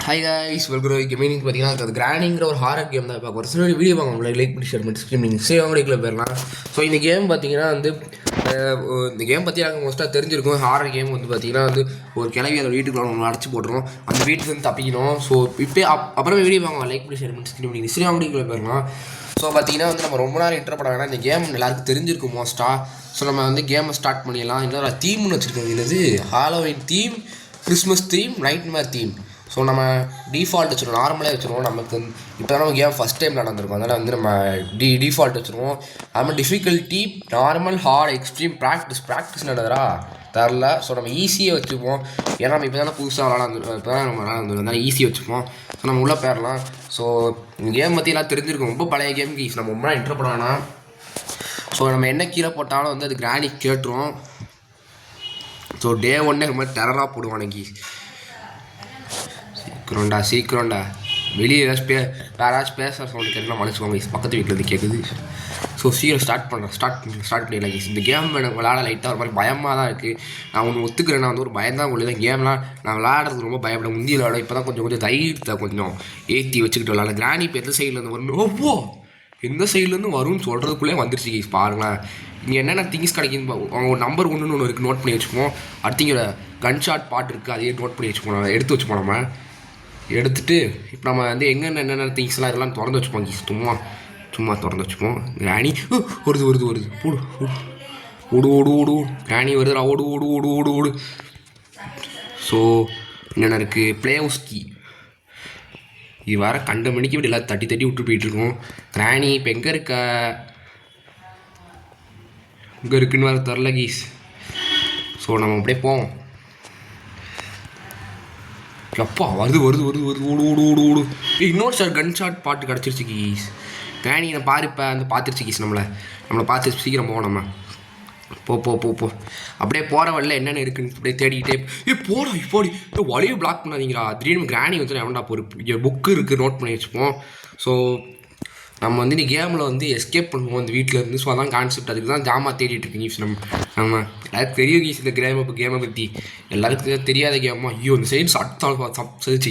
Hi guys welcome gaming. பார்த்தீங்கன்னா அது கிராண்டிங்கிற ஒரு ஹாரர் கேம் தான் பார்க்க ஒரு சில வீடியோ பார்க்க உங்களுக்கு லைக் பண்ணி ஷேர் பண்ணி ஸ்ட்ரீமிங் சேவங்களுக்குள்ள போயிடலாம். ஸோ இந்த கேம் பார்த்தீங்கன்னா வந்து இந்த கேம் பற்றி எனக்கு மோஸ்ட்டாக தெரிஞ்சிருக்கும். ஹாரர் கேம் வந்து பார்த்தீங்கன்னா வந்து ஒரு கிளவி அந்த வீட்டுக்குள்ள நம்ம அடைச்சி போட்டுரும், அந்த வீட்டுலேருந்து தப்பிக்கணும். ஸோ இப்போ அப்புறமே வீடியோ பார்க்க லைக் பண்ணி ஷேர் பண்ணி ஸ்ட்ரீமிங் சேவங்களுக்குள்ள போயிடலாம். ஸோ பார்த்தீங்கன்னா வந்து நம்ம ரொம்ப நேரம் இன்டர் பண்ண வேணாம். இந்த கேம் எல்லாருக்கும் தெரிஞ்சிருக்கும் மோஸ்ட்டாக. ஸோ நம்ம வந்து கேமை ஸ்டார்ட் பண்ணிடலாம். இன்னொரு தீம்னு வச்சுருக்கோம். இது Halloween theme, Christmas theme, nightmare theme. So நம்ம டிஃபால்ட் வச்சுருவோம், நார்மலாக வச்சுருவோம். நமக்கு இப்போ தான் நம்ம கேம் ஃபஸ்ட் டைம் நடந்திருக்கோம், அதனால் வந்து நம்ம டிஃபால்ட் வச்சுருவோம். அதுமாதிரி difficulty normal, hard, extreme, practice நடந்ததா தரல. ஸோ நம்ம ஈஸியாக வச்சுப்போம். ஏன்னா நம்ம இப்போ தானே புதுசாக விளாண்டுருக்கோம், இப்போ தான் நம்ம விளாண்டுருக்கோம், அதனால் ஈஸியாக வச்சுப்போம். ஸோ நம்ம உள்ளே போயிடலாம். ஸோ கேம் பற்றி எல்லாம் தெரிஞ்சிருக்கும். ரொம்ப பழைய கேம் ஈஸ், நம்ம ரொம்ப இன்ட்ரு பண்ணோன்னா. ஸோ நம்ம என்ன கீழே போட்டாலும் வந்து அது கிராண்டி கேட்டுரும். ஸோ டே ஒன்னே ரொம்ப டெரராக போடுவானுங்க. சீக்கிரம்டா வெளியே ஏதாச்சும் வேறு ஏதாச்சும் பேசுகிற சவுண்டு கேட்கலாம், மனுச்சுக்கோங்க. பக்கத்து வீட்டில் இருந்து கேட்குது. ஸோ சீக்கிரம் ஸ்டார்ட் பண்ணிடலாம். இந்த கேம் எனக்கு விளாட லைட்டாக ஒரு மாதிரி பயமாக தான் இருக்குது. நான் ஒன்று ஒத்துக்கிறேன், நான் வந்து ஒரு பயந்தான் கொள்ளுது. கேம்லாம் நான் விளாடுறதுக்கு ரொம்ப பயப்பட முந்தி விளாட. இப்போ தான் கொஞ்சம் தைரியத்தை கொஞ்சம் ஏற்றி வச்சுக்கிட்டு விளாட. கிராணி இப்போ எந்த சைட்லேருந்து வரணும், ஓப்போ எந்த சைட்லேருந்து வரும்னு சொல்கிறதுக்குள்ளே வந்துருச்சு கேஸ். பாருங்களேன் இங்கே என்னென்ன திங்ஸ் கிடைக்குதுன்னு அவங்க ஒரு நம்பர் ஒன்று இருக்குது, நோட் பண்ணி வச்சுப்போம். அடுத்தீங்க கன் ஷாட் பாட்டு இருக்குது, அதையே நோட் பண்ணி வச்சுப்போம், எடுத்து வச்சுப்போம். நம்ம எடுத்துகிட்டு இப்போ நம்ம வந்து என்னென்ன திங்ஸ்லாம் இதெல்லாம் திறந்து வச்சுப்போம். சும்மா திறந்து வச்சுப்போம். கிராணி வருது போடு ஓடு கிராணி வருதுடா, ஓடு. ஸோ என்னென்ன இருக்குது, ப்ளே ஹவுஸ் கீ. இது வர கண்ட மணிக்கு இப்படி எல்லாம் தட்டி விட்டு போயிட்டுருக்கோம். கிராணி இப்போ எங்கே இருக்குன்னு வர தெரில கீஸ். ஸோ நம்ம அப்படியே போவோம். எப்பா வருது ஓடு. இன்னொரு கன் ஷாட் பாட்டு கிடச்சிருச்சு கீஸ். கிராணி நான் பாருப்ப அந்த பார்த்துருச்சு கீஸ். நம்மளை பார்த்து சீக்கிரம் போவோம். நம்ம போ அப்படியே போகிற வழியில் என்னென்ன இருக்குன்னு அப்படியே தேடிக்கிட்டே போடா. இப்போ வழியை பிளாக் பண்ணாதீங்களா. திடீர்னு கிராணி வந்து எவன்டா ஒரு புக்கு இருக்குது, நோட் பண்ணி வச்சுப்போம். ஸோ நம்ம வந்து இந்த கேமில் வந்து எஸ்கேப் பண்ணுவோம் இந்த வீட்டில் இருந்து. ஸோ அதான் கான்செப்ட். அதுக்கு தான் ஜாமா தேடிட்டு இருக்கு கீஸ். நம்ம எல்லாருக்கும் தெரியும் கீஸ் இந்த கேமை பற்றி. எல்லாருக்கும் தெரியாத கேமா. ஐயோ இந்த சைடு சத்தம்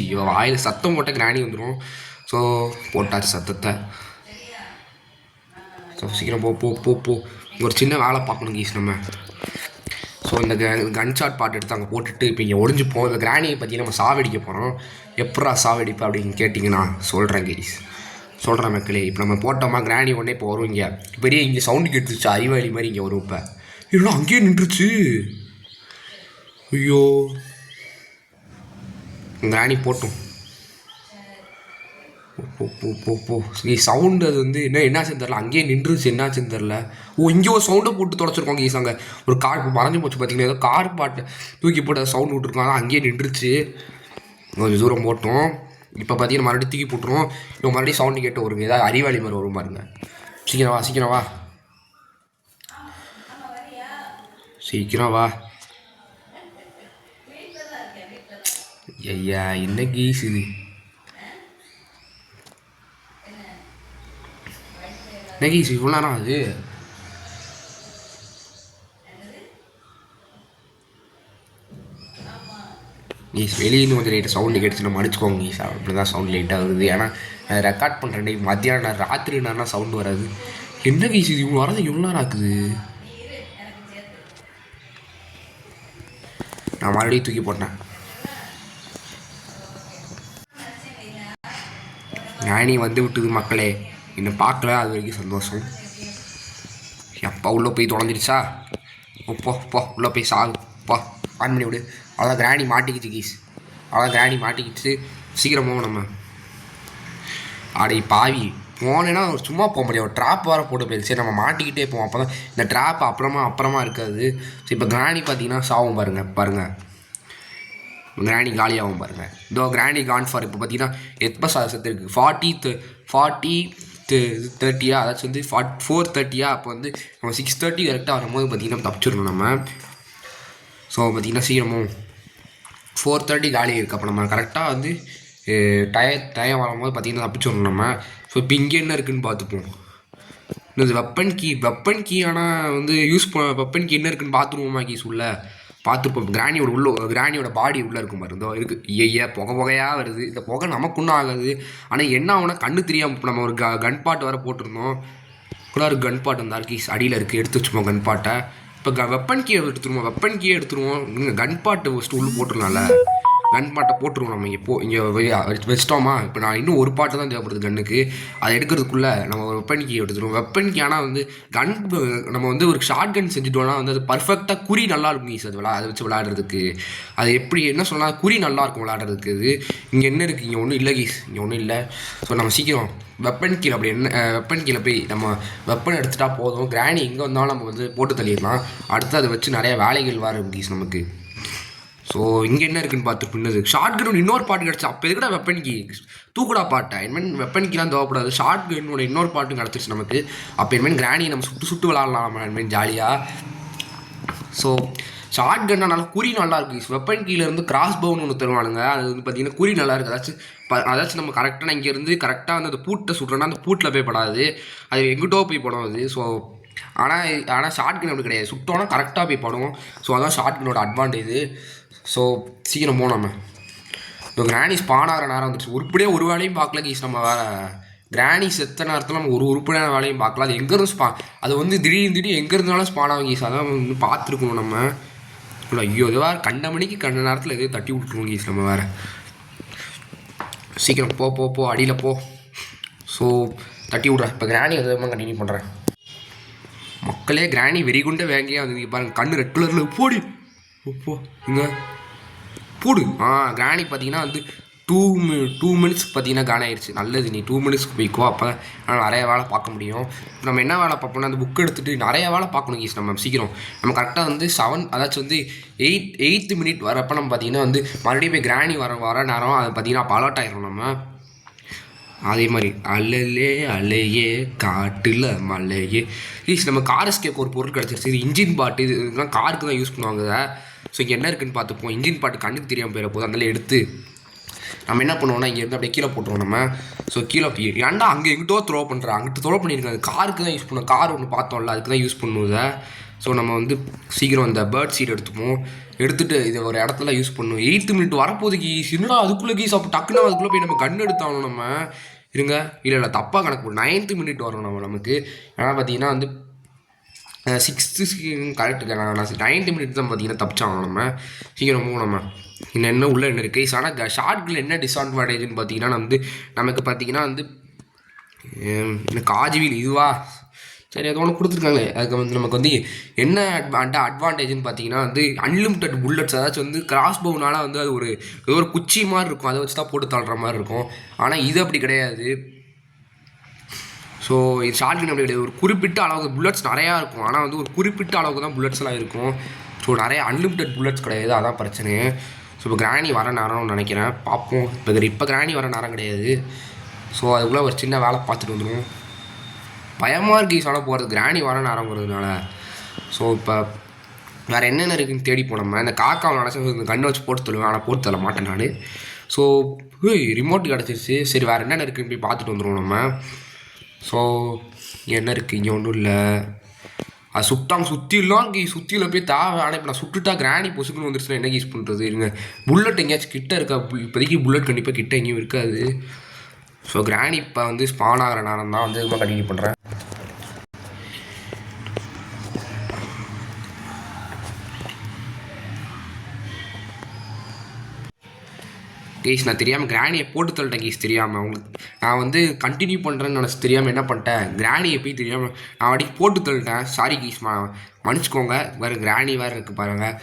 ஐயோ வாயில் சத்தம் போட்டால் கிராணி வந்துடும். ஸோ போட்டாச்சு சத்தத்தை. ஸோ சீக்கிரம் போ ஒரு சின்ன வேலை பார்க்கணும் கீஸ் நம்ம. ஸோ இந்த கன் ஷாட் பாட்டு எடுத்து அங்கே போட்டுட்டு இப்போ இங்கே ஒழிஞ்சுப்போம். இந்த கிராணியை பற்றி நம்ம சாவடிக்க போகிறோம். எப்படா சாவடிப்பா அப்படின்னு கேட்டிங்கன்னா சொல்கிறேன் கீஸ், சொல்கிறேன் மக்களே. இப்போ நம்ம போட்டோமா கிராணி ஒன்றே இப்போ வரும். இங்கே பெரிய இங்கே சவுண்டு கேட்டுருச்சு, அறிவாளி மாதிரி இங்கே வரும். இப்போ இல்லை அங்கேயே நின்றுச்சு. ஐயோ கிராணி போட்டோம். போ சவுண்டு அது வந்து என்னாச்சுன்னு தெரில, அங்கேயே நின்றுச்சு. என்னாச்சுன்னு தெரில. இங்கே ஒரு சவுண்டை போட்டு தொலைச்சிருக்கோங்க ஈஸ். அங்கே ஒரு கார் மறைஞ்சு போச்சு பார்த்தீங்கன்னா, ஏதோ கார் பாட்டு தூக்கி போட்டு சவுண்டு விட்டுருக்கோம். அதான் அங்கேயே நின்றுச்சு. கொஞ்சம் தூரம் போட்டோம். இப்போ பார்த்தீங்கன்னா மறுபடியும் தூக்கி போட்டுருவோம். இப்போ மறுபடியும் சவுண்டு கேட்டு வருங்க, ஏதாவது அறிவாளி மாதிரி வரும் பாருங்க. சீக்கிரம் வா. ஐயா என்ன கீஸ் இது. என்ன கீஸ் இவ்வளோ நேரம் அது. கீஸ் வெளியின்னு கொஞ்சம் லைட்டாக சவுண்டு கேட்டுச்சு, நம்ம அடிச்சுக்கோங்க கீஸ். அப்படி தான் சவுண்ட் லைட்டாக வருது. ஏன்னா நான் ரெக்கார்ட் பண்ணுறேன் டே மத்தியானம், ராத்திரி நேரம்னா சவுண்டு வராது. என்ன கீஸ் இது இவ்வளோ வரது எவ்வளோ நேரம் ஆக்குது. நான் மறுபடியும் தூக்கி போட்டேன். ஞானி வந்து விட்டுது மக்களே, என்னை பார்க்கல, அது வரைக்கும் சந்தோஷம். எப்போ உள்ளே போய் தொலைஞ்சிருச்சா. போ உள்ளே போய் போ ஆன் பண்ணி விடு. அவ்வளோதான் கிராணி மாட்டிக்கிச்சு கீஸ். சீக்கிரமாக நம்ம ஆடை பாவி போனேன்னா சும்மா போக முடியாது. ஒரு ட்ராப் வேறு போட்டு போயிடுச்சு. சரி நம்ம மாட்டிக்கிட்டே போவோம். அப்போ தான் இந்த ட்ராப் அப்புறமா இருக்காது. ஸோ இப்போ கிராணி பார்த்தீங்கன்னா சாவும் பாருங்கள் கிராணி காலியாகும் பாருங்கள். இதோ கிராணி கான் ஃபார். இப்போ பார்த்தீங்கன்னா எப்போ செத்து இருக்குது 40 30 அதாச்சும் வந்து 4:30. அப்போ வந்து நம்ம 6:30 கரெக்டாக வரும்போது பார்த்திங்கன்னா தப்பிச்சிடணும் நம்ம. ஸோ பார்த்திங்கன்னா சீக்கிரமும் 4:30 காலி இருக்குது. அப்போ நம்ம கரெக்டாக வந்து டயம் வரும்போது பார்த்திங்கன்னா தப்பிச்சிடணும் நம்ம. ஸோ இப்போ இங்கே என்ன இருக்குதுன்னு பார்த்துப்போம். இந்த வெப்பன் கீ ஆனால் வந்து யூஸ் பண்ண வெப்பன் கீ என்ன இருக்குதுன்னு பார்த்துருவோமா கீஸ் உள்ள. பார்த்துப்போம். கிராணியோட பாடி உள்ளே இருக்கும் பாரு, இதோ இருக்குது. ஐயா புகையாக வருது. இந்த புகை நமக்கு ஒன்றும் ஆகாது. ஆனால் என்ன ஆகுனா கண்ணு தெரியாமல். இப்போ நம்ம ஒரு கன் பாட் வர போட்டிருந்தோம். கூட ஒரு கன் பாட் இருந்தால் கீஸ் அடியில் இருக்குது, எடுத்து வச்சுப்போம் கன் பாட்டை. இப்போ வெப்பன் கீயை எடுத்துருவோம். வெப்பன் கீயை எடுத்துருவோம். இங்கே கன் பாட்டு ஃபஸ்ட்டு உள்ளே போட்டுருலாம்ல. கன் பாட்டை போட்டுருவோம் நம்ம. இங்கே வச்சிட்டோமா. இப்போ நான் இன்னும் ஒரு பாட்டு தான் தேவைப்படுது கன்னுக்கு. அதை எடுக்கிறதுக்குள்ளே நம்ம ஒரு வெப்பன் கீ எடுத்துருவோம். வெப்பன் கீ ஆனால் வந்து நம்ம வந்து ஒரு ஷார்ட் கன் செஞ்சுட்டோம்னா வந்து அது பர்ஃபெக்டாக குறி நல்லா இருக்கும் கீஸ். அதை வச்சு விளையாடுறதுக்கு அது எப்படி என்ன சொல்லலாம், குறி நல்லாயிருக்கும் விளையாடுறதுக்கு. இது இங்கே என்ன இருக்குது, இங்கே ஒன்றும் இல்லை கீஸ், இங்கே ஒன்றும் இல்லை. ஸோ நம்ம சீக்கிரம் வெப்பன் கீழே அப்படி என்ன வெப்பன் கீழே போய் நம்ம வெப்பன் எடுத்துகிட்டா போதும். கிராணி எங்கே வந்தாலும் நம்ம வந்து போட்டு தள்ளிடலாம். அடுத்து அதை வச்சு நிறைய வேலைகள் வரும் கீஸ் நமக்கு. ஸோ இங்கே என்ன இருக்குன்னு பார்த்து பின்னது ஷார்ட் கன் இன்னொரு பாட்டு கிடச்சி. அப்போ எதுக்கூட வெப்பன் கீ தூக்குடா பாட்டை இனிமேல் வெப்பன் கீலாம் தேவைப்படாது. ஷார்ட் கன்னோட இன்னொரு பாட்டும் கிடச்சிருச்சு நமக்கு. அப்போ இனிமேல் கிராணி நம்ம சுட்டு விளாட்லாம் இனிமேல் ஜாலியாக. ஸோ ஷார்ட் கன்னா நல்லா குறி நல்லா இருக்குது. வெப்பன் கீழேருந்து கிராஸ் பவுன்னு ஒன்று தருவானுங்க. அது வந்து பார்த்திங்கன்னா குறி நல்லா இருக்குது. அதாச்சும் நம்ம கரெக்டாக இங்கேருந்து கரெக்டாக வந்து அந்த பூட்டை சுட்டுறோன்னா அந்த பூட்டில் போய் படாது, அது எங்கிட்டோ போய் படம் அது. ஸோ ஆனால் ஷார்ட் கன் அப்படி கிடையாது, சுட்டோன்னா கரெக்டாக போய் படும். ஸோ அதான் ஷார்ட் கன்னோட அட்வான்டேஜ். ஸோ சீக்கிரம் போனோம். நம்ம இப்போ கிராணி ஸ்பான் ஆகிற நேரம் வந்துடுச்சு. உருப்படியே ஒரு வேலையும் பார்க்கல கீஸ். நம்ம வேறு கிராணி செத்த நேரத்தில் நம்ம ஒரு உருப்படியான வேலையும் பார்க்கலாம். அது எங்கேருந்து அது வந்து திடீர்னு எங்கே இருந்தாலும் ஸ்பான் ஆகும் கீஸ். அதான் வந்து பார்த்துருக்கணும் நம்ம. ஐயோ இது வேறு கண்ட மணிக்கு கண்ட நேரத்தில் எதையும் தட்டி விட்டுருவோம் கீஸ் நம்ம வேறு. சீக்கிரம் போ அடியில் போ. ஸோ தட்டி விட்றேன். இப்போ கிராணி எதுவும் கண்டினியூ பண்ணுறேன். மக்களே கிராணி வெறிகுண்ட வேங்கையாக வந்து பாருங்கள், கண்ணு ரெட் கலரில் போடி போ இங்கே போடு. கிராணி பார்த்தீங்கன்னா வந்து 2 மினிட்ஸ்க்கு பார்த்தீங்கன்னா காணி ஆயிடுச்சு. நல்லது, நீ 2 மினிட்ஸ்க்கு போய்க்கோ. அப்போ நிறைய வேலை பார்க்க முடியும். நம்ம என்ன வேலை பார்ப்போம்னா அந்த புக் எடுத்துகிட்டு நிறைய வேலை பார்க்கணும் கீஸ். நம்ம சீக்கிரம் நம்ம கரெக்டாக வந்து 7 அதாச்சும் வந்து 8th மினிட் வரப்போ நம்ம பார்த்தீங்கன்னா வந்து மறுபடியும் போய் கிராணி வர நேரம் அது பார்த்தீங்கன்னா அப்போ அலர்ட் ஆகிடும் நம்ம. அதே மாதிரி அலையே காட்டில் மலையே ப்ளீஸ். நம்ம கார் எஸ்கேப் ஒரு பொருள் கிடச்சிருச்சு. இது இன்ஜின் பாட்டு. இதெல்லாம் காருக்கு தான் யூஸ் பண்ணுவாங்க. ஸோ இங்கே என்ன இருக்குதுன்னு பார்த்துப்போம். இன்ஜின் பாட்டு கண்ணுக்கு தெரியாமல் போயிட போது. அதனால எடுத்து நம்ம என்ன பண்ணுவோம்னா இங்கேருந்து அப்படியே கீழே போட்டுருவோம் நம்ம. ஸோ கீழே ஏன்டா அங்கே எங்கிட்டோ த்ரோ பண்ணுறேன், அங்கிட்ட த்ரோ பண்ணியிருக்காங்க. காருக்கு தான் யூஸ் பண்ணுவோம். கார் ஒன்று பார்த்தோம்ல, அதுக்கு தான் யூஸ் பண்ணுவோம். ஸோ நம்ம வந்து சீக்கிரம் அந்த பேர்ட் சீட் எடுத்துப்போம். எடுத்துகிட்டு இதை ஒரு இடத்துல யூஸ் பண்ணுவோம். 8th மினிட் வரப்போது கீஸ். என்னடா அதுக்குள்ளே கீஸ். அப்போ டக்குன்னு அதுக்குள்ளே போய் நம்ம கண் எடுத்தாகணும் நம்ம. இருங்க, இல்லை தப்பாக கணக்கு போடும். 9th மினிட் வரும் நமக்கு. ஏன்னா பார்த்தீங்கன்னா வந்து 6th கரெக்டுங்க. நான் 9th மினிட் தான் பார்த்தீங்கன்னா தப்பிச்சாகணும் நம்ம. சீக்கிரம் போகும் நம்ம. இன்னும் என்ன உள்ள என்ன இருக்குது. ஆனால் ஷார்ட்கில் என்ன டிஸ்அட்வான்டேஜ்னு பார்த்தீங்கன்னா வந்து நமக்கு பார்த்தீங்கன்னா வந்து எனக்கு காஜ்வீல் இதுவா சரி அது ஒன்று கொடுத்துருக்காங்களே. அதுக்கு வந்து நமக்கு வந்து என்ன அட்வான்டேஜ்னு பார்த்தீங்கன்னா வந்து அன்லிமிட்டட் புல்லட்ஸ். அதாச்சும் வந்து கிராஸ் பவுனால் வந்து அது ஏதோ ஒரு குச்சி மாதிரி இருக்கும். அதை வச்சு தான் போட்டு தள்ளுற மாதிரி இருக்கும். ஆனால் இது அப்படி கிடையாது. ஸோ இது ஷார்ட் கன் அப்படி கிடையாது. ஒரு குறிப்பிட்ட அளவுக்கு புல்லட்ஸ் நிறையா இருக்கும். ஆனால் வந்து ஒரு குறிப்பிட்ட அளவுக்கு தான் புல்லட்ஸ்லாம் இருக்கும். ஸோ நிறைய அன்லிமிட்டட் புல்லட்ஸ் கிடையாது. அதான் பிரச்சனை. ஸோ இப்போ கிராணி வர நேரம்னு நினைக்கிறேன். பார்ப்போம். இப்போ கிராணி வர நேரம் கிடையாது. ஸோ அதுக்குள்ளே ஒரு சின்ன வேலை பார்த்துட்டு வந்துடும். பயமாக இருக்கு ஈஸான போகிறது கிராணி வர நேரங்கிறதுனால. ஸோ இப்போ வேறு என்னென்ன இருக்குதுன்னு தேடி போனோம்னா இந்த காக்காவை நினச்சி இந்த கண்ணை வச்சு போட்டு தருவேன். ஆனால் போட்டு தர மாட்டேன் நான். ஸோ ரிமோட் கிடச்சிருச்சு. சரி வேறு என்னென்ன இருக்குதுன்னு போய் பார்த்துட்டு வந்துடுவோம் நம்ம. ஸோ என்ன இருக்குது, இங்கே ஒன்றும் இல்லை. அது சுற்றிலாம் சுற்றியில் போய் தேவை. ஆனால் இப்போ நான் சுட்டுட்டா கிராணி பொசுக்குன்னு வந்துருச்சுன்னா என்ன யூஸ் பண்ணுறது. இருங்க, புல்லட் எங்கேயாச்சும் கிட்ட இருக்கா. இப்போதைக்கு புல்லட் கண்டிப்பாக கிட்ட எங்கேயும் இருக்காது. ஸோ கிராணி இப்போ வந்து ஸ்பான் ஆகிற நேரம் தான் வந்து இதுமாதிரி கண்டினியூ பண்ணுறேன். கேஸ் நான் தெரியாமல் கிராணியை போட்டு தள்ளிட்டேன் கேஸ். தெரியாமல் உங்களுக்கு நான் வந்து கண்டினியூ பண்ணுறேன்னு நினச்சி தெரியாமல் என்ன பண்ணிட்டேன், கிராணியை போய் தெரியாமல் நான் அடிக்கி போட்டு தள்ளிட்டேன். Sorry case, மன்னிச்சிக்கோங்க. வேறு கிராணி வேறு இருக்குது பாருங்கள்.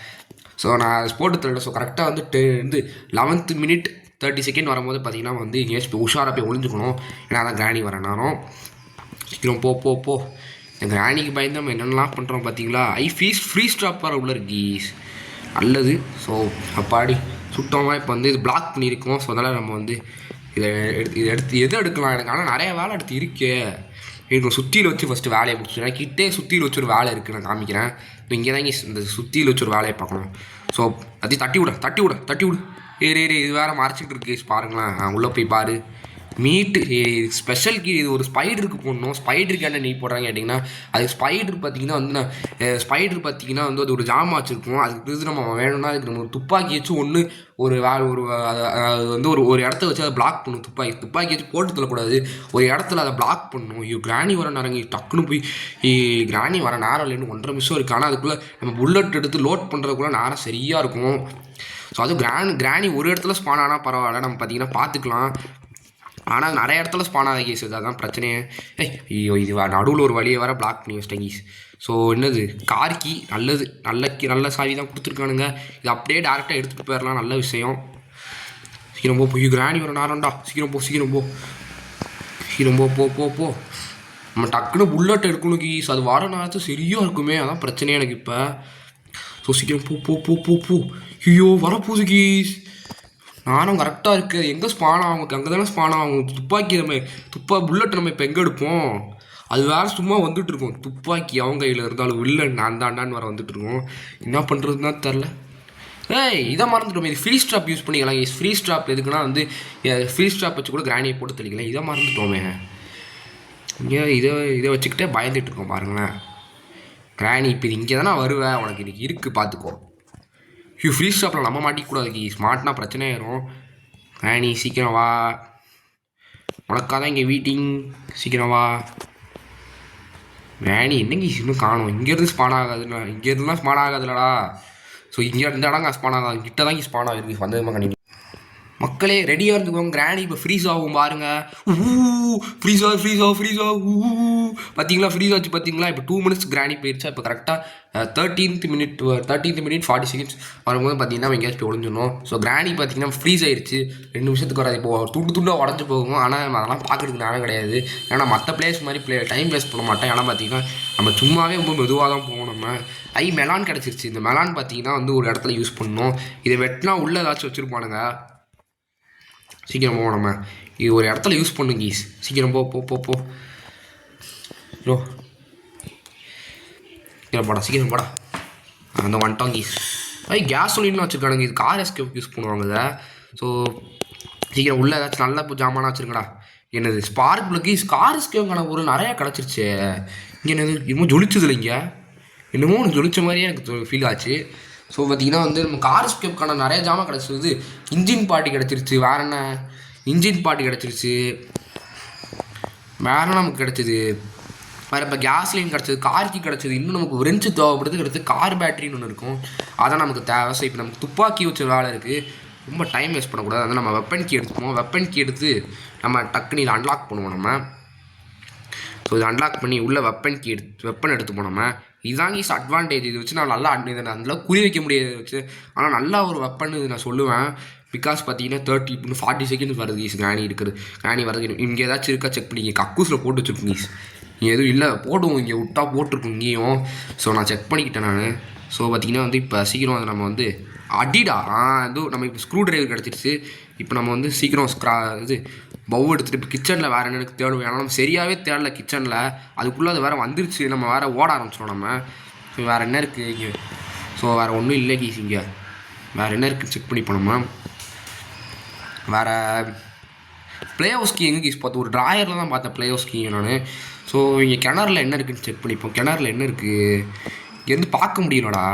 ஸோ நான் போட்டு தள்ளிட்டேன். ஸோ கரெக்டாக வந்து 11th மினிட் 30 செகண்ட் வரும்போது பார்த்தீங்கன்னா வந்து எங்கேயாச்சும் போய் உஷாராக போய் ஒழிஞ்சுக்கணும். ஏன்னா தான் கிராணி வர நேரம். சீக்கிரம் போ. இந்த கிராணிக்கு பயந்து நம்ம என்னென்னலாம் பண்ணுறோம் பார்த்தீங்களா. ஃப்ரீஸ் ட்ராப் வர உள்ள கீஸ் நல்லது. ஸோ அப்பாடி சுத்தமாக இப்போ வந்து இது பிளாக் பண்ணியிருக்கோம். ஸோ அதனால் நம்ம வந்து இதை எது எடுக்கலாம் எனக்கு. ஆனால் நிறைய வேலை எடுத்து இருக்கே. எனக்கு சுற்றியில் வச்சு ஃபஸ்ட்டு வேலையை முடிச்சு நான் கிட்டே சுற்றியில் வச்சு ஒரு வேலை இருக்குது நான் காமிக்கிறேன். இங்கே தான் இந்த சுற்றியில் வச்சு ஒரு வேலையை பார்க்கணும். ஸோ அதையும் தட்டி விடு. ஏ இது வேறு மறைச்சிக்கிட்டு இருக்கு பாருங்களேன். உள்ளே போய் பாரு. மீட்டு ஸ்பெஷல் கீ இது ஒரு ஸ்பைடருக்கு போடணும். ஸ்பைடருக்கு என்ன நெய் போடுறாங்க கேட்டிங்கன்னா அது ஸ்பைடர் பார்த்தீங்கன்னா வந்து நான் ஸ்பைடர் பார்த்தீங்கன்னா வந்து அது ஒரு ஜாமா வச்சுருக்கோம். அதுக்கு நம்ம வேணும்னா அதுக்கு நம்ம ஒரு துப்பாக்கி வச்சு ஒன்று ஒரு ஒரு அது வந்து ஒரு இடத்த வச்சு அதை பிளாக் பண்ணும். துப்பாக்கி வச்சு போட்டு தள்ளக்கூடாது. ஒரு இடத்துல அதை பிளாக் பண்ணணும். ஐயோ கிராணி வர நேரங்க டக்குன்னு போய் கிராணி வர நேரம் இல்லைன்னு 1.5 நிமிஷம் இருக்குது. ஆனால் அதுக்குள்ளே நம்ம புல்லட் எடுத்து லோட் பண்ணுறதுக்குள்ளே நேரம் சரியாக இருக்கும். ஸோ அதுவும் கிராணி ஒரு இடத்துல ஸ்பான் ஆனால் பரவாயில்ல, நம்ம பார்த்தீங்கன்னா பார்த்துக்கலாம். ஆனால் நிறைய இடத்துல ஸ்பான் ஆகிய கேஸ் அதுதான் பிரச்சனையே. ஐயோ இது நடுவில் ஒரு வழியை வர பிளாக் பண்ணி வச்சிட்டேன் கீஸ். ஸோ என்னது கார்கி நல்லது, நல்ல சாவி தான் கொடுத்துருக்கானுங்க. இது அப்படியே டேரெக்டாக எடுத்துகிட்டு போயிடலாம், நல்ல விஷயம். சீக்கிரம் போ, கிராணி வர நேரம்டா, சீக்கிரம் போ சீக்கிரம் போ. நம்ம டக்குன்னு புல்லட் எடுக்கணும் கீஸ், அது வர நேரத்தில் சரியாக இருக்குமே, அதான் பிரச்சனையே எனக்கு இப்போ. ஸோ சீக்கிரம் போ. ஐயோ வரப்போகுது கீஸ். நானும் கரெக்டாக இருக்குது, எங்கே ஸ்பான் ஆகும், அங்கே தானே ஸ்பான் ஆகும். புல்லட் நம்ம இப்போ எங்கே எடுப்போம், அது வேறு சும்மா வந்துட்டு இருக்கோம். துப்பாக்கி அவங்க கையில் இருந்தாலும் வில்லன் நான் தாண்டான்னு வர வந்துட்டு இருக்கோம். என்ன பண்ணுறதுன்னு தான் தெரில. இதை மறந்துட்டோம். இது ஃப்ரீ ஸ்ட்ராப் யூஸ் பண்ணிக்கலாம். ஃப்ரீ ஸ்ட்ராப் எதுக்குன்னா வந்து ஃப்ரீ ஸ்ட்ராப் வச்சு கூட கிரானியை போட்டு தெளிக்கலாம். இதை மறந்துட்டோமே. இங்கே இதை வச்சுக்கிட்டே பயந்துட்டு இருக்கோம் பாருங்களேன். கிரானி இப்போ இங்கே தானே வருவேன், உனக்கு இன்றைக்கி இருக்குது பார்த்துக்கோ. ஃப்ரீ ஸ்டாப்பில் நம்ம மாட்டிக்கூடாது கீ, ஸ்மார்ட்னா பிரச்சனையாயிரும். கிரானி சீக்கிரம் வா, உனக்காக தான் இங்கே வீட்டிங், சீக்கிரம் வா. கிரானி என்னங்க இன்னும் காணும், இங்கேருந்து ஸ்பான் ஆகாதுண்ணா, இங்கேருந்துலாம் ஸ்பான் ஆகாதுலடா. ஸோ இங்கே இந்த இடங்க ஸ்பான் ஆகாது, கிட்ட தான் இங்கே ஸ்பான் ஆகிருக்கு வந்ததுமா கண்டிப்பாக. மக்களே ரெடியாக இருந்துக்கோங்க, கிரானி இப்போ ஃப்ரீஸ் ஆகும் பாருங்க. ஃப்ரீஸ் ஆகும். பார்த்தீங்களா ஃப்ரீஸ் ஆச்சு பார்த்தீங்களா. இப்போ 2 மினிட்ஸ் கிரானி போயிடுச்சா. இப்போ கரெக்டாக 13th minute 40 seconds வரும்போது பார்த்தீங்கன்னா எங்கேயாச்சும் போய் ஒழிஞ்சிடணும். ஸோ கிரானி பார்த்தீங்கன்னா ஃப்ரீஸ் ஆயிடுச்சு, 2 நிமிஷத்துக்கு வராது. இப்போ துண்டாக உடஞ்சி போகும். ஆனால் அதெல்லாம் பார்க்குறதுக்கு நேரம் கிடையாது. ஏன்னா மற்ற பிளேஸ் மாதிரி டைம் வேஸ்ட் பண்ண மாட்டேன். ஏன்னா பார்த்தீங்கன்னா நம்ம சும்மாவே ரொம்ப மெதுவாக தான் போகணும். நம்ம மெலான் கிடச்சிருச்சு. இந்த மெலான் பார்த்தீங்கன்னா வந்து ஒரு இடத்துல யூஸ் பண்ணணும். இதை வெட்டினா உள்ளே ஏதாச்சும் வச்சுருப்பானுங்க. சீக்கிரம் போவோம், நம்ம இது ஒரு இடத்துல யூஸ் பண்ணு கீஸ். சீக்கிரம் போ ப்ரோ, சீக்கிரம் போடா. அந்த வந்துட்டோம் கீஸ். கேஸ் ஒலின்லாம் வச்சுருக்கானுங்க. இது கார் எஸ்கேப் யூஸ் பண்ணுவாங்க இதை. ஸோ சீக்கிரம் உள்ளே ஏதாச்சும் நல்ல ஜாமானா வச்சுருக்கடா. என்னது ஸ்பார்க் கீஸ், கார் எஸ்கேப்கான பொருள் நிறையா கிடச்சிருச்சு. இங்கே என்னது இன்னும் ஜொலிச்சது இல்லைங்க, என்னமோ ஒன்று ஜொலிச்ச மாதிரியே எனக்கு ஃபீல் ஆச்சு. ஸோ பார்த்தீங்கன்னா வந்து நம்ம கார் எஸ்கேப்கான நிறைய ஜாமான் கிடச்சிருது. இன்ஜின் பார்ட்டி கிடச்சிருச்சு. வேறு என்ன, இன்ஜின் பார்ட்டி கிடச்சிருச்சு. வேறு நமக்கு கிடச்சிது வேறு. இப்போ கேஸ்லைன் கிடச்சிது, கார்க்கு கிடச்சிது. இன்னும் நமக்கு ரெஞ்சு தேவைப்படுது கிடச்சி. கார் பேட்டரின்னு ஒன்று இருக்கும், அதான் நமக்கு தேவை. ஸோ இப்போ நமக்கு துப்பாக்கி வச்ச வேலை இருக்குது, ரொம்ப டைம் வேஸ்ட் பண்ணக்கூடாது. அதான் நம்ம வெப்பன் கீ எடுத்துப்போம். வெப்பன் கீ எடுத்து நம்ம டக்குன்னு இதை அன்லாக் பண்ணுவோம் நம்ம. ஸோ இதை அன்லாக் பண்ணி உள்ளே வெப்பன் எடுத்துப்போம் நம்ம. இதுதாங்க இஸ் அட்வான்டேஜ். இது வச்சு நான் நல்லா இதை நல்லா குறி வைக்க முடியாது வச்சு. ஆனால் நல்லா ஒரு வெப்பன் இது நான் சொல்லுவேன். பிகாஸ் பார்த்தீங்கன்னா 40 seconds வருது ஈஸ் கிரானி எடுக்கிறது. கிரானி வருது. இங்கே ஏதாச்சும் இருக்கா செக் பண்ணி கக்கூஸில் போட்டு வச்சுருக்கோங்க ஈஸ். இங்கே எதுவும் இல்லை, போடுவோம், இங்கே விட்டா போட்டிருக்கோம் இங்கேயும். ஸோ நான் செக் பண்ணிக்கிட்டேன் நான். ஸோ பார்த்தீங்கன்னா வந்து இப்போ சீக்கிரம் வந்து நம்ம வந்து அடிடா இதுவும் நம்ம இப்போ ஸ்க்ரூ ட்ரைவர் கிடச்சிருச்சு. இப்போ நம்ம வந்து சீக்கிரம் இது பவ் எடுத்துகிட்டு இப்போ கிச்சனில் வேறு என்னென்னு தேடுவோம். ஏன்னா நம்ம சரியாகவே தேடல கிச்சனில், அதுக்குள்ளே அது வேறு வந்துருச்சு. நம்ம வேறு ஓட ஆரம்பிச்சிடும் நம்ம. ஸோ வேறு என்ன இருக்குது இங்கே, ஸோ வேறு ஒன்றும் இல்லை கீஸ். இங்கே வேறு என்ன இருக்குதுன்னு செக் பண்ணி போனோமா. வேறு ப்ளே ஹவுஸ் கீ எங்கே கீஸ் பார்த்து ஒரு ட்ராயரில் தான் பார்த்தேன் ப்ளே ஹவுஸ் கீ நான். ஸோ இங்கே கிணறுல என்ன இருக்குதுன்னு செக் பண்ணிப்போம். கிணறுல என்ன இருக்குது இங்கேருந்து பார்க்க முடியலடா.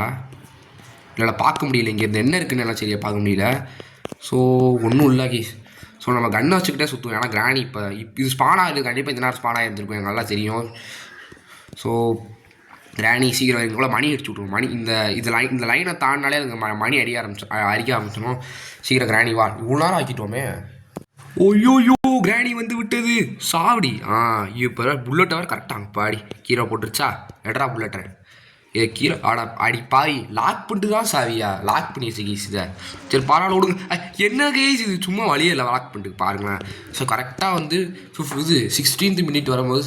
இல்லை பார்க்க முடியல, இங்கேருந்து என்ன இருக்குன்னு எல்லாம் சரியாக பார்க்க முடியல. ஸோ ஒன்றும் இல்லை கீஸ். ஸோ நம்ம கன்னை வச்சுக்கிட்டே சுற்றுவோம். ஏன்னா கிரானி இப்போ இது ஸ்பான் ஆகுது, கண்டிப்பாக இந்த நேரம் ஸ்பான் ஆகிருந்துருக்கும், எனக்கு நல்லா தெரியும். ஸோ கிரானி சீக்கிரம் எங்களுக்குள்ள மணி அடிச்சு விட்ருவோம். இந்த லைனை தாண்டினாலே அதுக்கு மணி அடிக்க ஆரம்பிச்சிடும். சீக்கிரம் கிரானி வா, இவ்வளோ நேரம் ஆக்கிட்டோமே. ஓய்யோயோ கிரானி வந்து விட்டது, சாவடி. இப்போ புல்லட் அவர் கரெக்டாக பாடி கீரை போட்டுருச்சா. எட்ரா புல்லட்டை கீழே அடி பாய் லாக் பண்ணிட்டு தான் சாவியா லாக் பண்ணிடுச்சு கீஸ். இதை சரி பரவாயில்ல விடுங்க. என்ன கேஸ் இது சும்மா வழியே இல்லை லாக் பண்ணிட்டு பாருங்களேன். ஸோ கரெக்டாக வந்து 16th minute வரும்போது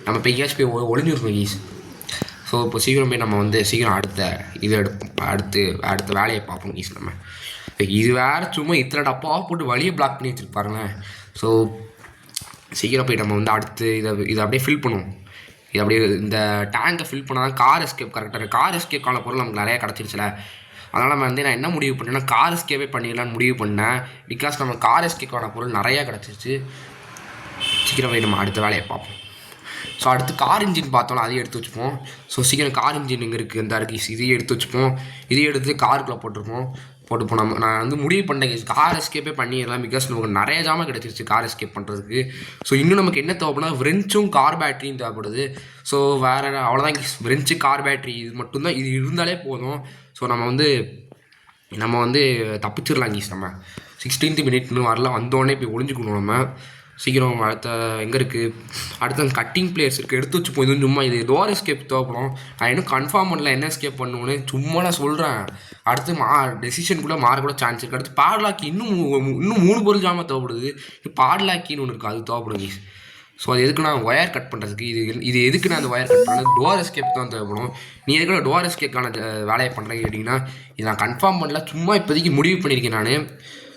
நம்ம இப்போ எங்கேயாச்சும் போய் ஒளிஞ்சிருக்கோம் கீஸ். ஸோ இப்போ சீக்கிரம் போய் நம்ம வந்து சீக்கிரம் இதை எடுப்போம். அடுத்த வேலையை பார்ப்போம் கீஸ். நம்ம இது வேறு சும்மா இத்தனை டப்பாவாக போட்டு வழியை பிளாக் பண்ணி வச்சுருப்பாருங்களேன். ஸோ சீக்கிரம் போய் நம்ம வந்து அடுத்து இதை அப்படியே ஃபில் பண்ணுவோம். இது அப்படியே இந்த டேங்கை ஃபில் பண்ணால் தான் கார் எஸ்கேப் கரெக்டாக இருக்குது. கார் எஸ்கேப்கான பொருள் நமக்கு நிறையா கிடச்சிருச்சுல. அதனால் நம்ம வந்து நான் என்ன முடிவு பண்ணேன்னா கார் எஸ்கேப்பே பண்ணிடலான்னு முடிவு பண்ணேன். பிகாஸ் நம்ம கார் எஸ்கேப்கான பொருள் நிறையா கிடச்சிருச்சு. சீக்கிரம் போய் நம்ம அடுத்த வேலையை பார்ப்போம். ஸோ அடுத்து கார் இன்ஜின் பார்த்தோம்னா அதையும் எடுத்து வச்சுப்போம். ஸோ சீக்கிரம் கார் இன்ஜின் இங்கே இருக்குது, இந்த இருக்குது, இதையும் எடுத்து வச்சுப்போம். இதையும் எடுத்து காருக்குள்ளே போட்டுப்போம். நான் வந்து முடிவு பண்ணேன் கார் எஸ்கேப்பே பண்ணிடலாம். பிகாஸ் நமக்கு நிறைய ஜாமான் கிடச்சிருச்சு கார் எஸ்கேப் பண்ணுறதுக்கு. ஸோ இன்னும் நமக்கு என்ன தேவைப்படுனா விரென்ச்சும் கார் பேட்டரியும் தேவைப்படுது. ஸோ வேறு அவ்வளோதான் விரென்ச்சு கார் பேட்டரி இது மட்டும்தான், இது இருந்தாலே போதும். ஸோ நம்ம வந்து தப்பிச்சிடலாம் நம்ம 16th minute இன்னும் வரல, வந்தோடனே போய் ஒளிஞ்சுக்கணும் நம்ம சீக்கிரம். அடுத்த எங்கே இருக்குது, அடுத்த கட்டிங் பிளேயர்ஸ் இருக்குது, எடுத்து வச்சு போய் சும்மா இது டோர் எஸ்கேப் தேவைப்படும். நான் இன்னும் கன்ஃபார்ம் பண்ணல என்ன எஸ்கேப் பண்ணணுன்னு, சும்மா நான் சொல்கிறேன். அடுத்து டெசிஷனுக்குள்ளே மாறக்கூட சான்ஸ் இருக்குது. அடுத்து பாட்லாக்கி இன்னும் 3 பொருள் ஜாமான் தேவைப்படுது. பாட்லாக்கின்னு ஒன்று இருக்குது, அது தேவைப்படுங்க. ஸோ அது எதுக்கு நான் ஒயர் கட் பண்ணுறதுக்கு, இது எதுக்கு நான் அந்த ஒயர் கட் பண்ணுறது, டோர் எஸ்கேப் தான் தேவைப்படும். நீ எதுக்கு டோர் எஸ்கேப்கான வேலையை பண்ணுறேன்னு கேட்டிங்கன்னா இது நான் கன்ஃபார்ம் பண்ணல, சும்மா இப்போதைக்கு முடிவு பண்ணியிருக்கேன் நான்.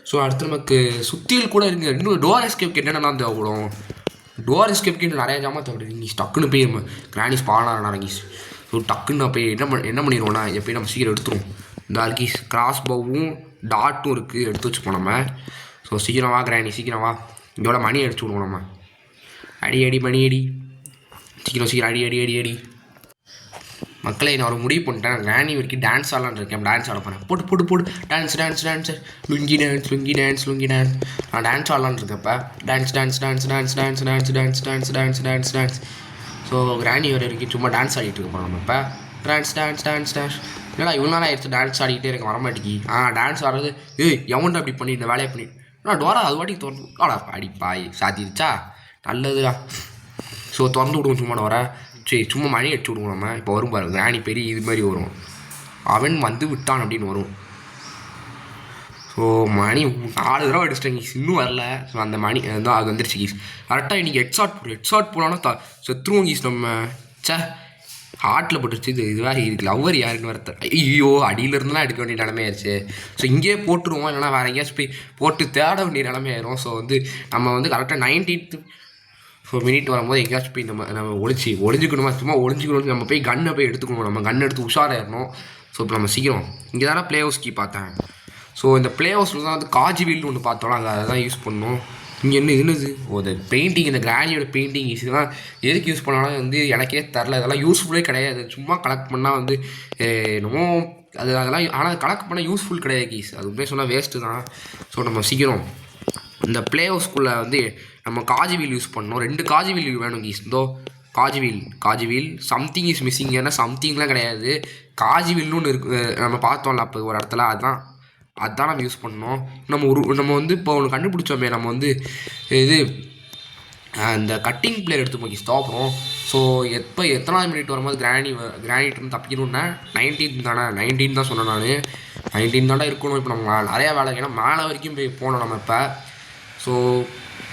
ஸோ அடுத்து நமக்கு சுற்றியில் கூட இருக்குது. இன்னும் டோர் எஸ்கேப்க்கு என்னென்னா தேவைப்படும், டோர் எஸ்கேப்க்கு இன்னும் நிறைய ஜாமான் தேவைப்படுது. நீ டக்குன்னு போய் நம்ம கிராணி ஸ்பானாக ஸோ டக்குன்னு நான் போய் என்ன பண்ணிடுவோம்னா எப்போயும் நம்ம சீக்கிரம் எடுத்துருவோம். இந்த அல்கி கிராஸ் பவும் டாட்டும் இருக்குது, எடுத்து வச்சுப்போம் நம்ம. ஸோ சீக்கிரம் வா கிராணி, சீக்கிரம் வா. இதோட மணி அடிச்சு விடுவோம் நம்ம. அடி மணி அடி, சீக்கிரம் அடி. மக்களை நான் ஒரு முடிவு பண்ணிட்டேன், கிராணி வரைக்கும் டான்ஸ் ஆடலான்னு இருக்கேன். டான்ஸ் ஆட போகிறேன். போட்டு டான்ஸ் லுங்கி டான்ஸ். நான் டான்ஸ் ஆடலான்னு இருக்கேன்ப்பா. டான்ஸ். ஸோ கிராணி வரைக்கும் சும்மா டான்ஸ் ஆடிட்டு இருக்க போகிறோம் நம்ம இப்போ. டான்ஸ். இல்லைடா இவ்வளோ நாள் ஆயிடுச்சு டான்ஸ் ஆடிக்கிட்டே இருக்க வரமாட்டேங்கி. டான்ஸ் ஆடுறது எவன்ட்டு அப்படி பண்ணி இந்த வேலையை பண்ணி டோரா அது வாட்டி திறந்து அடிப்பாய் சாத்திடுச்சா நல்லதுடா. ஸோ திறந்து விடுவோம் சும்மா வர. சரி சும்மா மணி அடிச்சு விடுவோம் நம்ம. இப்போ வரும் பாரு கிராணி பெரிய இது மாதிரி வரும், அவன் வந்து விட்டான் அப்படின்னு வரும். ஸோ மணி 4 தடவை அடிச்சிட்டேங்க, இன்னும் வரல. ஸோ அந்த மணி தான் அது வந்துருச்சு கீஸ். கரெக்டாக இன்றைக்கி ஹெட்ஷாட் போலான்னா செத்துருவோம் கீஸ் நம்ம. ஹார்ட்டில் போட்டுருச்சு. இது வேறு இதுக்கு லவ்வர் யாருன்னு வரத்த. ஐயோ அடியிலிருந்துலாம் எடுக்க வேண்டிய நிலமையாயிருச்சு. ஸோ இங்கேயே போட்டுருவோம், இல்லைனா வேறு எங்கேயாச்சும் போய் போட்டு தேட வேண்டிய நிலமையாயிரும். ஸோ வந்து நம்ம வந்து கரெக்டாக 19th மினிட் வரும்போது எங்கேயாச்சும் போய் நம்ம ஒளிஞ்சிக்கணுமா, சும்மா ஒளிஞ்சிக்கணும். நம்ம போய் கன்னை போய் எடுத்துக்கணும், நம்ம கன் எடுத்து உஷாராயிடணும். ஸோ இப்போ நம்ம சீக்கிரம் இங்கே தானே ப்ளே ஹவுஸ் கீ பார்த்தேன். ஸோ இந்த ப்ளே ஹவுஸில் தான் வந்து காஜி வீல்னு ஒன்று பார்த்தோம்னா அதை தான் யூஸ் பண்ணணும். இங்கே என்னது இந்த பெயிண்டிங், இந்த கிராணியோட பெயிண்டிங் இதெல்லாம் எதுக்கு யூஸ் பண்ணாலும் வந்து எனக்கே தெரில. இதெல்லாம் யூஸ்ஃபுல்லே கிடையாது. சும்மா கலெக்ட் பண்ணால் வந்து என்னமோ அதெல்லாம், ஆனால் கலெக்ட் பண்ணால் யூஸ்ஃபுல் கிடையாது கீஸ். அது உண்மையாக சொன்னால் வேஸ்ட்டு தான். ஸோ நம்ம சீக்கிரம் இந்த ப்ளே ஹவுஸ்குள்ளே வந்து நம்ம காஜி வீல் யூஸ் பண்ணணும். 2 காஜி வீல் வேணும் கீஸ். காஜி வீல் சம்திங் இஸ் மிஸ்ஸிங். ஏன்னா சம்திங்லாம் கிடையாது, காஜி வீல்னு ஒன்று இருக்குது. நம்ம பார்த்தோம்ல அப்போ ஒரு இடத்துல, அதுதான் நம்ம யூஸ் பண்ணோம். நம்ம வந்து இப்போ ஒன்று கண்டுபிடிச்சோமே, நம்ம வந்து இது இந்த கட்டிங் பிளேயர் எடுத்து கீஸ் தோப்பணும். ஸோ எத்தனாவது மினிட் வரும்போது கிரானிட்டு தப்பிக்கணும்னா 19 தானே, 19 தான் சொன்னேன் நான். 19 தாண்டா இருக்கணும். இப்போ நம்ம நிறையா வேலை, ஏன்னா மேலே வரைக்கும் போய் போனோம் நம்ம இப்போ. ஸோ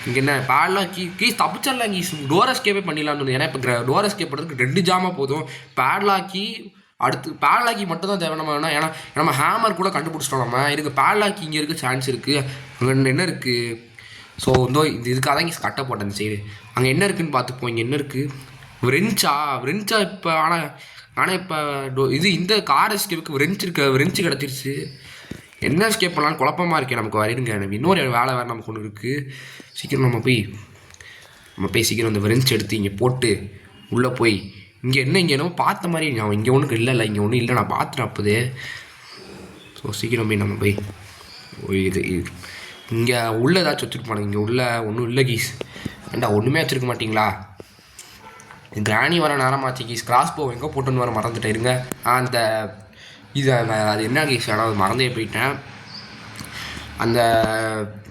இங்கே என்ன பேட்லாக் கீஸ் தப்பிச்சிடலாம் கீஸ். டோர் எஸ்கேப்பே பண்ணிடலாம்னு தோணுது. ஏன்னா இப்போ டோர் எஸ்கேப் பண்ணுறதுக்கு 2 ஜாமான் போதும். அடுத்து பேட்லாக்கி மட்டும் தான் தேவை நம்ம. ஏன்னா நம்ம ஹேமர் கூட கண்டுபிடிச்சிட்டோம் நம்ம. இதுக்கு பேட்லாக்கி இங்கே இருக்க சான்ஸ் இருக்குது. அங்கே என்ன இருக்குது, ஸோ இதுக்காக தான் இங்கே கட்டை போட்டேன் இந்த சைடு. அங்கே என்ன இருக்குதுன்னு பார்த்துப்போம். இங்கே என்ன இருக்குது, விரென்ச்சா இப்போ. ஆனால் இப்போ இந்த கார் எஸ்கேப்புக்கு விரென்ச்சு கிடச்சிருச்சு. என்ன எஸ்கேப் பண்ணலான்னு குழப்பமாக இருக்கேன் நமக்கு. வரைடுங்க எனக்கு இன்னொரு வேலை வேறு நமக்கு ஒன்று இருக்குது. சீக்கிரம் நம்ம போய் சீக்கிரம் இந்த விரென்ச் எடுத்து இங்கே போட்டு உள்ளே போய் இங்கே என்னமோ பார்த்த மாதிரி நான் இங்கே ஒன்றுக்கு இல்லை இங்கே ஒன்றும் இல்லை, நான் பார்த்துட்டேன் அப்போதே. ஸோ சீக்கிரம் போய் நம்ம போய் இது இங்கே உள்ளே ஏதாச்சும் வச்சுருப்பானுங்க. இங்கே உள்ள ஒன்றும் இல்லை கீஸ். ஏண்டா ஒன்றுமே வச்சுருக்க மாட்டிங்களா? கிராணி வர நேரமாச்சு கீஸ். கிராஸ் போ எங்கே போட்டுன்னு வர மறந்துட்டேன் இருங்க. அந்த அது என்ன கீஸ், ஆனால் மறந்தே போயிட்டேன். அந்த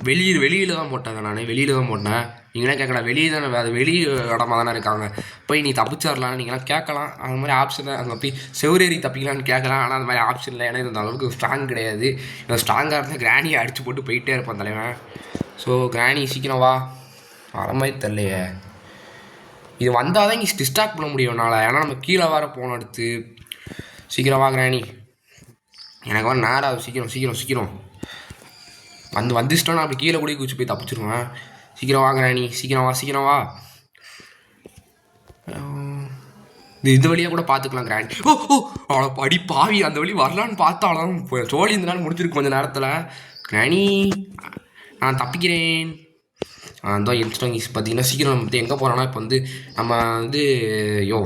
வெளியில் தான் போட்டேங்க நான், வெளியில் தான் போட்டேன். நீங்களே கேட்கலாம் வெளியே தானே, அது வெளி இடமா தானே இருக்காங்க, போய் நீ தப்பிச்சிடலாம் நீங்களாம் கேட்கலாம். அந்த மாதிரி ஆப்ஷன் அங்கே போய் செவரேறி தப்பிக்கலான்னு கேட்கலாம். ஆனால் அந்த மாதிரி ஆப்ஷன் இல்லை. ஏன்னா இந்த அளவுக்கு ஸ்ட்ராங் கிடையாது. ஸ்ட்ராங்காக இருந்தால் கிராணியை அடித்து போட்டு போயிட்டே இருப்பான் தலைவன். ஸோ கிராணி சீக்கிரம் வா. வர மாதிரி தெரியலையே. இது வந்தால் தான் இங்கே டிஸ்ட்ராக்ட் பண்ண முடியும் என்னால். ஏன்னா நம்ம கீழே வர போகணும் அடுத்து. சீக்கிரம் வா கிராணி, எனக்கு வர நேரம். சீக்கிரம் வந்துச்சிட்டோன்னா அப்படி கீழே கூட குச்சி போய் தப்பிச்சிருவேன். சீக்கிரம் வா கிராணி, சீக்கிரம் வா. இந்த வழியாக கூட பார்த்துக்கலாம் கிராணி. அவ்வளோ படி பாவி, அந்த வழி வரலான்னு பார்த்தாலும் சோழி இந்த நாள் முடிச்சிருக்கு கொஞ்சம் நேரத்தில். கிராணி நான் தப்பிக்கிறேன். அந்த இன்ஸ்டாங் ஈஸ் பார்த்தீங்கன்னா சீக்கிரம் நம்ம வந்து எங்கே போகிறோன்னா இப்போ வந்து நம்ம வந்து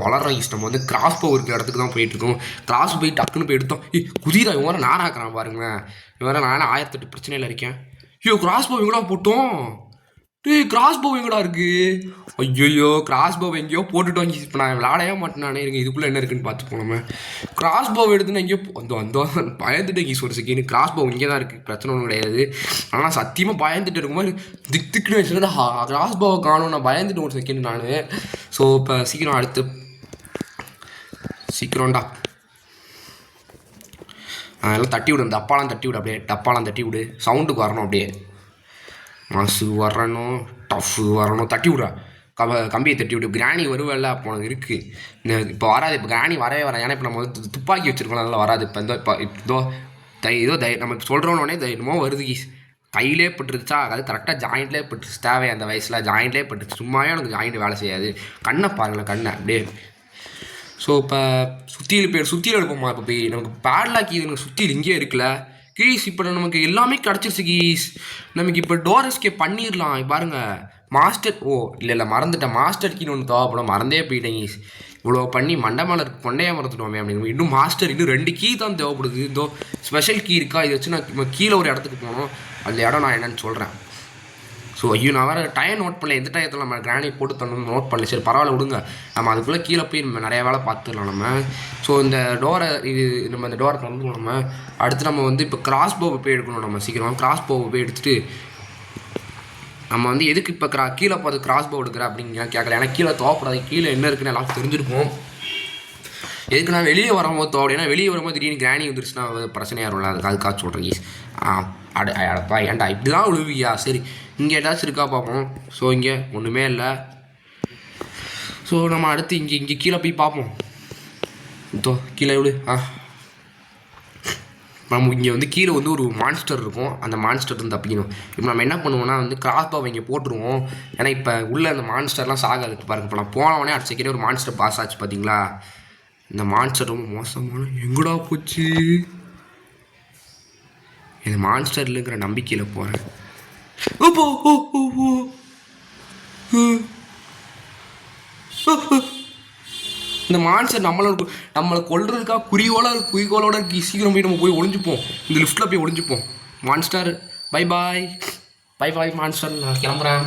வளர்ற ஈஸ் நம்ம வந்து கிராஸ் போ இருக்கிற இடத்துக்கு தான் போயிட்டுருக்கோம். கிராஸ் போய் டக்குன்னு போய் எடுத்தோம். குதிரா இவன் நானாக இருக்கிறான் பாருங்களேன். இவன் நானே 1008 பிரச்சனையில் இருக்கேன். கிராஸ் போ இவங்கடா போட்டோம். கிராஸ் போ எங்கடா இருக்கு? ஐயோ கிராஸ் போ எங்கேயோ போட்டுட்டோம். இப்போ நான் விளாடவே மாட்டேனானே இருங்க. இதுக்குள்ளே என்ன இருக்குன்னு பார்த்து போனோமே. கிராஸ் போ எடுத்துன்னு எங்கேயோ அந்த பயந்துட்டு கீஸ் ஒரு செகண்ட். கிராஸ் போ இங்கே தான் இருக்குது, பிரச்சனை ஒன்றும் கிடையாது. ஆனால் சத்தியமாக பயந்துட்டு இருக்கும்போது திக்குன்னு வச்சுட்டு கிராஸ் போவை காணும். நான் பயந்துட்டு ஒரு செகண்ட் நான். ஸோ இப்போ சீக்கிரம் அடுத்து சீக்கிரம்டா அதெல்லாம் தட்டி விடு. டப்பாலாம் தட்டி விடு, அப்படியே டப்பாலாம் தட்டி விடு. சவுண்டுக்கு வரணும் அப்படியே. மசு வரணும், டஃப்பு வரணும், தட்டி விட்றா. கம்பியை தட்டி விட்டு. கிராணி வருவேல்ல அப்போ உனக்கு இருக்குது. இந்த இப்போ வராது. இப்போ கிராணி வரவே வராது. ஏன்னா இப்போ நம்ம வந்து துப்பாக்கி வச்சுருக்கோம், அதெல்லாம் வராது. இப்போ இதோ நம்ம சொல்கிறோன்னே தைரியமோ வருது கீஸ். கையிலே பட்டுருச்சா, அதாவது கரெக்டாக ஜாயிண்ட்லேயே பட்டுருச்சு. தேவை அந்த வயசில் ஜாயிண்ட்லேயே பட்டுருச்சு. சும்மாவே எனக்கு ஜாயிண்ட் வேலை செய்யாது. கண்ணை பாருங்களேன், கண்ணை அப்படியே. ஸோ இப்போ சுற்றியில் எடுப்போம்மா. இப்போ போய் நமக்கு பேட்லாக்கி எனக்கு சுற்றியில் இங்கேயே இருக்குல்ல கீஸ். இப்போ நமக்கு எல்லாமே கிடச்சிருச்சு கீஸ். நமக்கு இப்போ டோர் எஸ்கேப் பண்ணிடலாம். பாருங்கள் மாஸ்டர். இல்லை மறந்துட்டேன். மாஸ்டர் கீன்னு ஒன்று தேவைப்படும், மறந்தே போயிட்டேன் கீஸ். இவ்வளோ பண்ணி மண்டை கொண்டையே மறந்துட்டோமே அப்படின்னு. இன்னும் மாஸ்டர் இன்னும் 2 கீ தான் தேவைப்படுது. இதோ ஸ்பெஷல் கீ இருக்கா, இதை வச்சு நான் கீழே ஒரு இடத்துக்கு போகணும். அந்த இடம் நான் என்னன்னு சொல்கிறேன். ஸோ நான் வேறு டைம் நோட் பண்ணல. எந்த டயத்தில் நம்ம கிரானி போட்டு தரணும் நோட் பண்ணல. சரி பரவாயில்ல விடுங்க. நம்ம அதுக்குள்ளே கீழே போய் நம்ம நிறையா வேலை பார்த்துடலாம் நம்ம. ஸோ இந்த டோரை நம்ம இந்த டோரை திறந்துடும். நம்ம அடுத்து நம்ம வந்து இப்போ கிராஸ் போவை போய் எடுக்கணும். நம்ம சீக்கிரம் கிராஸ் போவை போய் எடுத்துகிட்டு நம்ம வந்து எதுக்கு இப்போ கீழே பார்த்து கிராஸ் போ எடுக்கிற அப்படிங்க கேட்கல. ஏன்னா கீழே தோப்படாது. கீழே என்ன இருக்குன்னு எல்லாம் தெரிஞ்சிருப்போம். எதுக்கு நான் வெளியே வரும்போது தோடு. ஏன்னா வெளியே வரும்போது திடீர்னு கிராணி வந்துருச்சுன்னா பிரச்சனையாக இருக்கும்ல. அதுக்காக சொல்கிறேன் கீஸ். அடப்பா ஏன்டா இப்படி தான் விழுவியா? சரி இங்கே ஏதாச்சும் இருக்கா பார்ப்போம். ஸோ இங்கே ஒன்றுமே இல்லை. ஸோ நம்ம அடுத்து இங்கே கீழே போய் பார்ப்போம். கீழே விடு. நம்ம இங்கே வந்து கீழே வந்து ஒரு மான்ஸ்டர் இருக்கும். அந்த மான்ஸ்டர் வந்து தப்பிக்கணும். இப்போ நம்ம என்ன பண்ணுவோம்னா வந்து கிராஸ் பாவை இங்கே போட்டுருவோம். ஏன்னா இப்போ உள்ள அந்த மான்ஸ்டர்லாம் சாகாது பாருங்க. இப்போ நான் போனவொடனே அடுத்த செகண்டே ஒரு மான்ஸ்டர் பாஸ் ஆச்சு பார்த்தீங்களா. இந்த மான்ஸ்டர் ரொம்ப மோசமான எங்கடா போச்சு. இந்த மான்ஸ்டர் இல்லைங்கிற நம்பிக்கையில் போகிறேன். இந்த மான்ஸ்டர் நம்மளை கொல்றதுக்காக குறிக்கோளோட சீக்கிரம் போய் நம்ம போய் ஒளிஞ்சுப்போம். இந்த லிஃப்ட்டில் போய் ஒளிஞ்சுப்போம். மான்ஸ்டர் பை பாய் மான்ஸ்டர், நான் கிளம்புறேன்.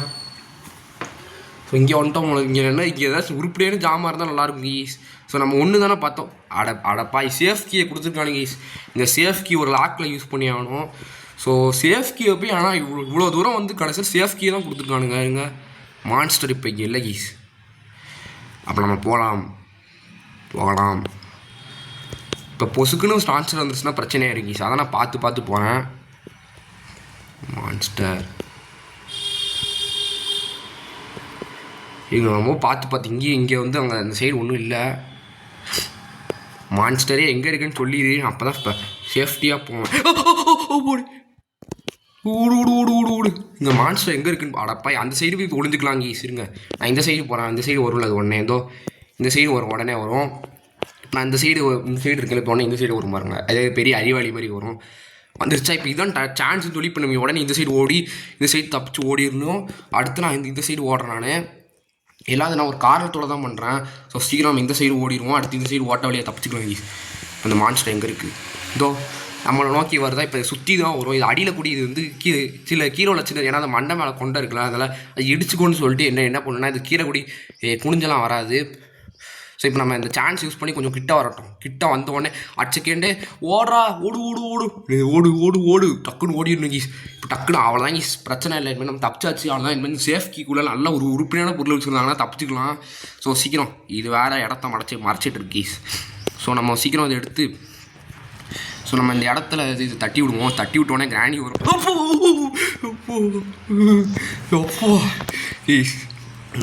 ஸோ இங்கே வந்துட்டோம். இங்கே இங்கே ஏதாச்சும் உருப்படியான ஜாமாக இருந்தால் நல்லாயிருக்கும் கீஸ். ஸோ நம்ம ஒன்று தானே பார்த்தோம். அடப்பாய் சேஃப் கீயை கொடுத்துருக்கானு கீஸ். இந்த சேஃப் கீ ஒரு லாக்கில் யூஸ் பண்ணி ஆகணும். ஸோ சேஃப் கீயை போய் ஆனால் இவ்வளோ தூரம் வந்து கடைசியில் சேஃப் கீயை தான் கொடுத்துருக்கானுங்க. இங்கே மான்ஸ்டர் இப்போ இங்கே இல்லை கீஸ். அப்போ நம்ம போகலாம். இப்போ பொசுக்குன்னு ஸ்டான்சர் வந்துச்சுன்னா பிரச்சனையாக இருக்கு கீஸ். அதான் நான் பார்த்து போகிறேன். மான்ஸ்டர் இங்கே ரொம்ப பார்த்து இங்கே வந்து அங்கே அந்த சைடு ஒன்றும் இல்லை. மான்ஸ்டரே எங்கே இருக்குன்னு சொல்லிடு. அப்போ தான் இப்போ சேஃப்டியாக போவேன். ஓடு இங்கே மான்ஸ்டர் எங்கே இருக்குன்னு அடப்பா. அந்த சைடு போய் ஒளிஞ்சுக்கலாம் கீஸ். இருங்க நான் இந்த சைடு போகிறேன். அந்த சைடு வரும்ல அது உடனே இந்த சைடு வரும், உடனே வரும். நான் இந்த சைடு இருக்கல இப்போ உடனே இந்த சைடு வரும் பாருங்க. அதே பெரிய அறிவாளி மாதிரி வரும். வந்துருச்சா இப்போ இதுதான் சான்ஸ்னு சொல்லி இப்போ நம்ம உடனே இந்த சைடு ஓடி இந்த சைடு தப்பிச்சு ஓடிடணும். அடுத்து நான் இந்த சைடு ஓடுறேன். நான் எல்லாத்தையும் நான் ஒரு காரணத்தோடு தான் பண்ணுறேன். ஸோ சீக்கிரம் இந்த சைடு ஓடிடுவோம். அடுத்து இந்த சைடு ஓட்ட வழியாக தப்பிச்சுக்கலாம். அந்த மான்ஸ்டர் எங்கே இருக்குது? நம்மளை நோக்கி வருதா. இப்போ சுற்றி தான் வரும். இது அடியில் கூடி இது வந்து கீழே உள்ள சின்ன. ஏன்னா அந்த மண்டை மேலே கொண்டை இருக்கலாம். அதனால் அது இடிச்சுக்கோன்னு சொல்லிட்டு என்ன பண்ணுன்னா இது கீழே கூடி குனிஞ்செல்லாம் வராது. ஸோ இப்போ நம்ம இந்த சான்ஸ் யூஸ் பண்ணி கொஞ்சம் கிட்ட வரட்டும். கிட்ட வந்த உடனே செகண்டே ஓடுறா ஓடு டக்குன்னு ஓடிடணும் கீஸ். இப்போ டக்குன்னு அவ்வளோதான் கீஸ். பிரச்சனை இல்லை. இனிமேல் நம்ம தப்பிச்சாச்சு. அவ்வளோதான். இனிமேல் சேஃப் கீக்குள்ளே நல்ல ஒரு உறுப்பினான பொருள் வச்சுருந்தாங்கன்னா தப்பிச்சுக்கலாம். ஸோ சீக்கிரம் இது வேறு இடத்த மறைச்சிட்டு இருக்கு கீஸ். ஸோ நம்ம சீக்கிரம் அதை எடுத்து நம்ம இந்த இடத்துல இது தட்டி விடுவோம். தட்டி விட்டோடனே கிராணி வரும்.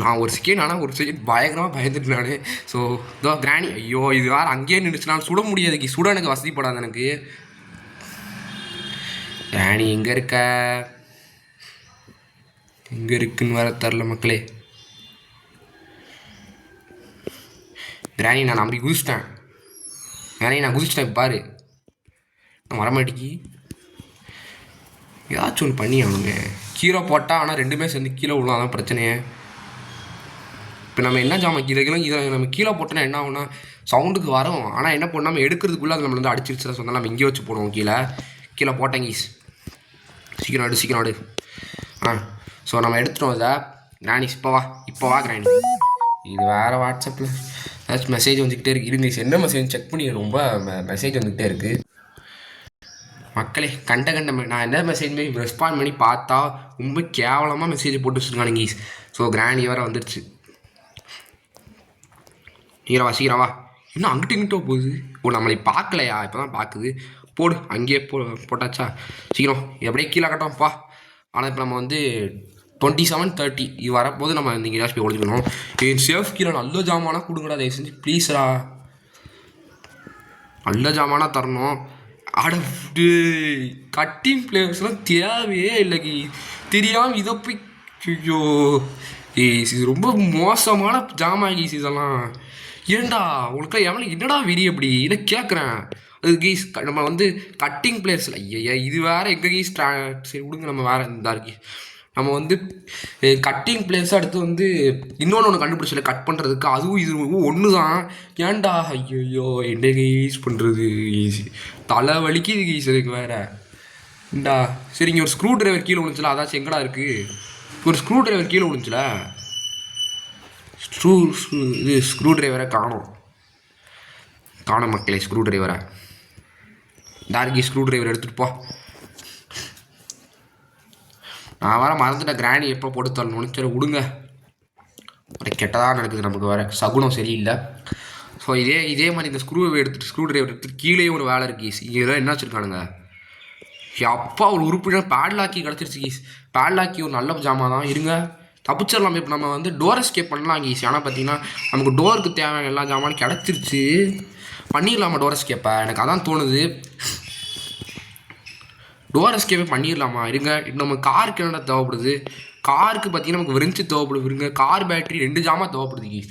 நான் ஒரு செகண்ட் ஆனால் ஒரு செகண்ட் பயங்கரமாக பயந்துட்டு நான். ஸோ கிராணி ஐயோ இது வேறு அங்கேயே நின்றுச்சு. நான் சுட முடியாது. சுட எனக்கு வசதிப்படாது எனக்கு. கிராணி எங்கே இருக்குன்னு வேற தெரில மக்களே. கிராணி நான் நம்பி குதிச்சிட்டேன். பாரு நான் வரமாட்டேங்கி. ஏதாச்சும் ஒன்று பண்ணி அவனுங்க கீழே போட்டால் ஆனால் ரெண்டுமே சேர்ந்து கீழே விழும், அதான் பிரச்சனையே. இப்போ நம்ம என்ன ஜாமான் இதை நம்ம கீழே போட்டோன்னா என்ன ஆகும்னா சவுண்டுக்கு வரும். ஆனால் என்ன பண்ணோம், நம்ம எடுக்கிறதுக்குள்ளே அது நம்மள வந்து அடிச்சிருச்சுல சொன்னால் நம்ம இங்கே வச்சு போடுவோம். கீழே போட்டேங்க சீக்கிரம் ஆடு. ஸோ நம்ம எடுத்துட்டோம் இதை. கிராணிஸ் இப்போ வா கிராணி. இது வேறு வாட்ஸ்அப்பில் ஏதாச்சும் மெசேஜ் வந்துக்கிட்டே இருக்குது. இருங்க என்ன மெசேஜ் செக் பண்ணி, ரொம்ப மெசேஜ் வந்துக்கிட்டே இருக்குது மக்களே. கண்ட நான் என்ன மெசேஜ் ரெஸ்பாண்ட் பண்ணி பார்த்தா ரொம்ப கேவலமாக மெசேஜ் போட்டு வச்சுருக்கானுங்க. ஸோ கிராணி வேறு வந்துடுச்சு. சீக்கிரவா இன்னும் அங்கிட்டு இங்கிட்டோ போகுது. நம்மளை பார்க்கலையா, இப்போ தான் பார்க்குது. போடு அங்கேயே போட்டாச்சா. சீக்கிரம் எப்படியே கீழே கட்டோம்ப்பா. ஆனால் இப்போ நம்ம வந்து 27:30 இது வரப்போது நம்ம நீங்கள் ஏதாச்சும் போய் ஒழிக்கணும். என் சேஃப் கீழே நல்ல ஜாமானாக கொடுங்கடா தயவு செஞ்சு ப்ளீஸ்ரா. நல்ல ஜாமானாக தரணும். கட்டிங் பிளேயர்ஸ்லாம் தேவையே இல்லைக்கு தெரியாமல் இதை போய். ஐயோ இது ரொம்ப மோசமான ஜாமா இதெல்லாம். ஏண்டா உங்களுக்கு எவ்வளோ என்னடா விரி அப்படி இதை கேட்குறேன். அது கீஸ் நம்ம வந்து கட்டிங் பிளேயர்ஸில் ஐயா இது வேறு எங்கள் கீஸ் சரி விடுங்க. நம்ம வேறு இந்த இருக்கு நம்ம வந்து கட்டிங் பிளேஸ் அடுத்து வந்து இன்னொன்று கண்டுபிடிச்சல கட் பண்ணுறதுக்கு, அதுவும் இது ஒன்று தான். ஏன்டா ஐயோ என்ன யூஸ் பண்ணுறது ஈஸி தலை வலிக்குது ஈஸி. அதுக்கு வேறு இண்டா சரி இங்கே ஒரு ஸ்க்ரூ ட்ரைவர் கீழே விழுந்துச்சுல, அதாச்சும் எங்கடா இருக்குது ஒரு ஸ்க்ரூ ட்ரைவர் கீழே விழுந்துச்சுல. ஸ்க்ரூ ட்ரைவரை காணும் மக்களே. ஸ்க்ரூ ட்ரைவரை டார்கி ஸ்க்ரூ ட்ரைவர் எடுத்துகிட்டு போ. நான் வேறு மறந்துட்டேன் கிராணி எப்போ போட்டு தரணும்னு. சரி விடுங்க, ஒரு கெட்டதாக நடக்குது நமக்கு வேறு, சகுனம் சரியில்லை. ஸோ இதே மாதிரி இந்த ஸ்க்ரூ ட்ரைவர் எடுத்துகிட்டு கீழே ஒரு வேலை இருக்குது கீஸ். இதெல்லாம் என்ன வச்சுருக்கானுங்க அப்பா ஒரு உறுப்பினர் பேட்லாக்கி கிடச்சிருச்சு கீஸ். பேட்லாக்கி ஒரு நல்ல ஜாமான் தான். இருங்க தப்பிச்சிடலாம். இப்போ நம்ம வந்து டோர் எஸ்கேப் பண்ணலாம் கீஸ். ஆனால் பார்த்தீங்கன்னா நமக்கு டோருக்கு தேவையான எல்லா ஜாமானும் கிடச்சிருச்சு. பண்ணிடலாமா டோர் எஸ்கேப்பை? எனக்கு அதான் தோணுது. டோர் எஸ்கேப்பே பண்ணிடலாமா? இருங்க இப்போ நம்ம காருக்கு என்னென்ன தேவைப்படுது. காருக்கு பார்த்தீங்கன்னா நமக்கு விரிஞ்சு தேவைப்படுது. இருங்க கார் பேட்டரி 2 ஜாமான் தேவைப்படுது கீஸ்.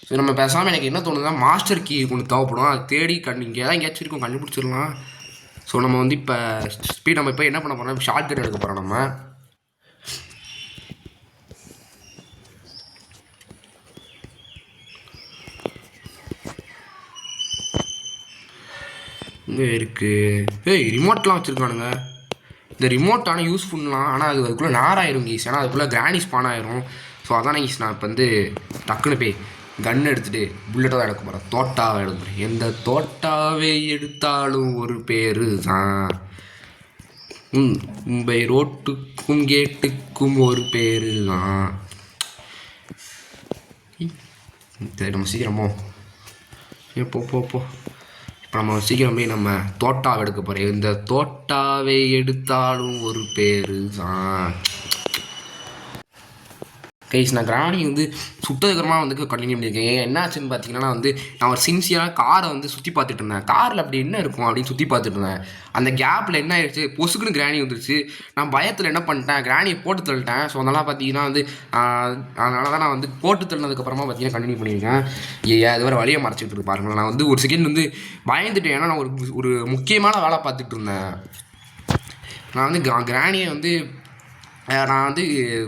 ஸோ நம்ம பேசாமல் எனக்கு என்ன தோணுதுன்னா மாஸ்டர் கீ ஒன்று தேவைப்படும். அது தேடி இங்கே தான் எங்கேயாச்சும் இருக்கும் கண்டுபிடிச்சிடலாம். ஸோ நம்ம வந்து இப்போ ஸ்பீட் நம்ம இப்போ என்ன பண்ண போகிறோம், ஷார்ட் கட் எடுக்க போகிறோம். நம்ம இங்கே இருக்குது ரிமோட்லாம் வச்சுருக்கானுங்க. இந்த ரிமோட் ஆனால் யூஸ் பண்ணலாம், ஆனால் அதுக்குள்ளே நேராயிரும் கீஸ். ஏன்னா அதுக்குள்ளே கிராணி ஸ்பான் ஆயிரும். ஸோ அதான் கீஸ் நான் இப்போ வந்து டக்குன்னு போய் கன் எடுத்துகிட்டு புல்லட்டை தான் எடுக்க போகிறேன். தோட்டாவை எடுக்க போகிறேன். எந்த தோட்டாவை எடுத்தாலும் ஒரு பேர் தான். மும்பை ரோட்டுக்கும் கேட்டுக்கும் ஒரு பேர் தான். நம்ம சீக்கிரமோ போ. இப்போ நம்ம சீக்கிரம் போய் நம்ம தோட்டாவை எடுக்க போகிறோம். இந்த தோட்டாவை எடுத்தாலும் ஒரு பேர் தான். கைஸ் நான் கிராணி வந்து சுத்தகரமாக வந்து கண்டினியூ பண்ணியிருக்கேன். என்ன ஆச்சுன்னு பார்த்தீங்கன்னா வந்து நான் ஒரு சின்சியராக காரை வந்து சுற்றி பார்த்துட்டு இருந்தேன். காரில் அப்படி என்ன இருக்கும் அப்படின்னு சுற்றி பார்த்துட்டு இருந்தேன். அந்த கேப்பில் என்ன ஆயிடுச்சு, பொசுக்குன்னு கிராணி வந்துருச்சு. நான் பயத்தில் என்ன பண்ணிட்டேன், கிராணியை போட்டு தள்ளிட்டேன். ஸோ அதெல்லாம் பார்த்தீங்கன்னா வந்து அதனால தான் நான் வந்து போட்டு தள்ளினதுக்கப்புறமா பார்த்தீங்கன்னா கண்டினியூ பண்ணியிருக்கேன். அது வரை வழியை மறைச்சிட்டு இருக்கு பாருங்கள். நான் வந்து ஒரு செகண்ட் வந்து பயந்துட்டேன். ஏன்னா நான் ஒரு முக்கியமான வேலை பார்த்துட்டு இருந்தேன். நான் வந்து கிராணியை வந்து நான் வந்து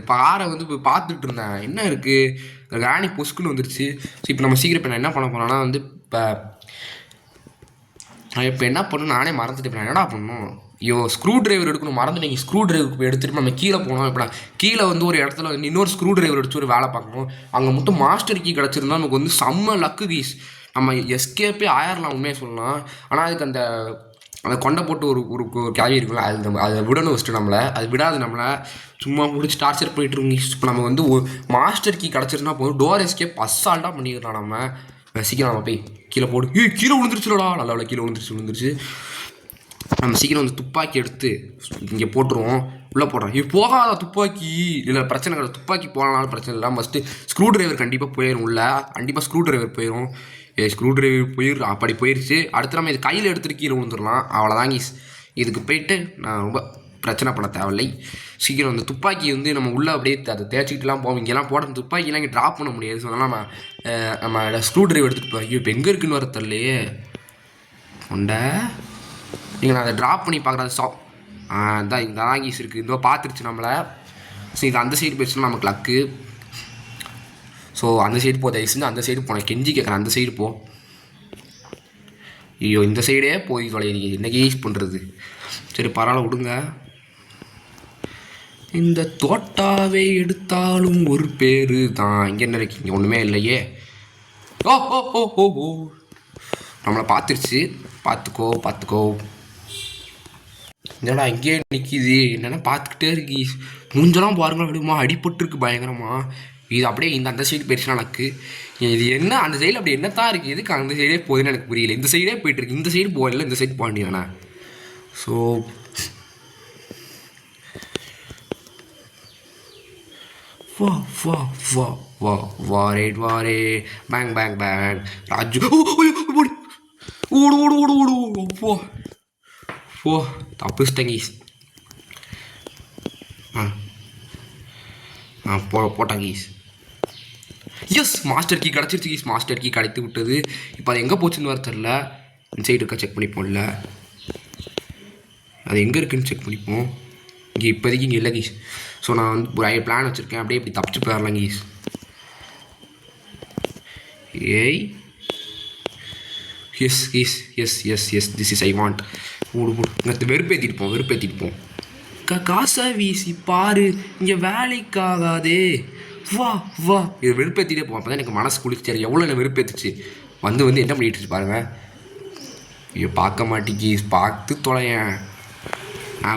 காரை வந்து இப்போ பார்த்துட்டு இருந்தேன். என்ன இருக்குது கிராணி பொசுக்குன்னு வந்துருச்சு. ஸோ இப்போ நம்ம சீக்கிரம் இப்போ நான் என்ன பண்ண போனேன்னா வந்து இப்போ என்ன பண்ணணும் நானே மறந்துட்டு. இப்போ நான் என்னடா பண்ணணும், ஐயோ ஸ்க்ரூ ட்ரைவர் எடுக்கணும் மறந்துட்டீங்க. ஸ்க்ரூ ட்ரைவர் எடுத்துகிட்டு நம்ம கீழே போனோம். இப்போ கீழே வந்து ஒரு இடத்துல இன்னொரு ஸ்க்ரூ ட்ரைவர் எடுத்து ஒரு வேலை பார்க்கணும். அங்கே மட்டும் மாஸ்டர் கீ கிடச்சிருந்தா நமக்கு வந்து செம்ம லக்கு கீஸ். நம்ம எஸ்கேப்பே ஆயிரலாம் உண்மையாக சொல்லலாம். ஆனால் அதுக்கு அந்த கொண்டை போட்டு ஒரு கேள்வி இருக்குல்ல, அதை விடணும் ஃபஸ்ட்டு நம்மளை. அது விடாது நம்மளை சும்மா முடிச்சு டார்ச்சர் பண்ணிட்டு இருக்கோம். இப்போ நம்ம வந்து ஒரு மாஸ்டர் கீ கிடச்சிருந்தா போதும், டோர் எஸ்கேப் அசால்ட்டாக பண்ணிடலாம். நம்ம சீக்கிரம் நம்ம போய் கீழே போடு. கீழே விழுந்துருச்சுலடா, நல்லா கீழே விழுந்துருச்சு. நம்ம சீக்கிரம் வந்து துப்பாக்கி எடுத்து இங்கே போட்டுருவோம், உள்ளே போடுறோம். இது போகாத துப்பாக்கி இல்லை பிரச்சனை கிடையாது. துப்பாக்கி போனாலும் பிரச்சனை இல்லை. ஃபஸ்ட்டு ஸ்க்ரூ ட்ரைவர் கண்டிப்பாக போயிடும் உள்ள, கண்டிப்பாக ஸ்க்ரூ ட்ரைவர் போயிடும். ஸ்க்ரூ ட்ரைவர் அப்படி போயிடுச்சு. அடுத்து நம்ம இது கையில் எடுத்துகிட்டு கீழே விழுந்துடலாம். அவ்வளோதாங்க. இதுக்கு போயிட்டு நான் ரொம்ப பிரச்சனை பண்ண தேவையில்லை. சீக்கிரம் அந்த துப்பாக்கி வந்து நம்ம உள்ளே அப்படியே அதை தேய்ச்சிக்கிட்டுலாம் போவோம். இங்கெல்லாம் போட துப்பாக்கிலாம் இங்கே ட்ராப் பண்ண முடியாது. ஸோ அதனால் நம்ம ஸ்க்ரூ ட்ரைவர் எடுத்துகிட்டு போய் இப்போ எங்கே இருக்குன்னு வர தரலையே கொண்ட. நீங்கள் நான் அதை ட்ராப் பண்ணி பார்க்குறேன். அதான் இங்கே தான் கீஸ் இருக்குது. இதோ பார்த்துருச்சு நம்மளை. ஸோ இது அந்த சைடு போயிடுச்சுன்னா நமக்கு லக்கு. ஸோ அந்த சைடு போ, தயவுசெஞ்சு அந்த சைடு போனேன், கெஞ்சி கேட்குறேன், அந்த சைடு போ. ஐயோ இந்த சைடே போய் தொலைகிறீங்க, என்ன யூஸ் பண்ணுறது. சரி பரவாயில்ல விடுங்க. இந்த தோட்டாவை எடுத்தாலும் ஒரு பேர் தான். இங்கே என்ன இருக்கீங்க, ஒன்றுமே இல்லையே. ஓ ஓ ஓ ஓ ஓ நம்மளை பார்த்துருச்சு, பார்த்துக்கோ. என்னடா இங்கேயே நிற்கிது, என்னென்னா பார்த்துக்கிட்டே இருக்கு. மூஞ்செல்லாம் பாருங்க, அப்படிமா அடிபட்டுருக்கு பயங்கரமாக. இது அப்படியே அந்த சைடு போயிடுச்சுன்னா எனக்கு இது என்ன, அந்த சைடில் அப்படி என்ன தான் இருக்குது, எதுக்கு அந்த சைடே போகுதுன்னு எனக்கு புரியல. இந்த சைடே போயிட்டுருக்கு, இந்த சைடு போகல, இந்த சைடு போக வேண்டியதானே. ஸோ வாரே பேங் ராஜு ஓடு ஓ தப்புச்சிட்டேங்க. போட்டாங்க. எஸ் மாஸ்டர் கீ கிடச்சிருச்சு. மாஸ்டர் கீ கிடைத்து விட்டது. இப்போ அது எங்கே போச்சுன்னு வர தெரில. இந்த சைடு இருக்கா செக் பண்ணிப்போம்ல, அது எங்கே இருக்குன்னு செக் பண்ணிப்போம். இங்கே இப்போதைக்கு இங்கே இல்லை கீஸ். ஸோ நான் வந்து ஒரு பிளான் வச்சுருக்கேன், அப்படியே இப்படி தப்பிச்சு போயிடலாம் கீஸ். ஏய் yes keys, yes this is I want. இங்கே வெறுப்பேற்றிட்டு போம். காசை வீசி பாரு, இங்கே வேலைக்காகாதே, வா இது வெறுப்பேற்றிட்டே போவோம். அப்போ தான் எனக்கு மனசு குளிச்சு எவ்வளோ என்ன வெறுப்பேற்றுச்சு. வந்து என்ன பண்ணிட்டு பாருங்க. ஐயோ பார்க்க மாட்டேங்கீஸ், பார்த்து தொலையேன்.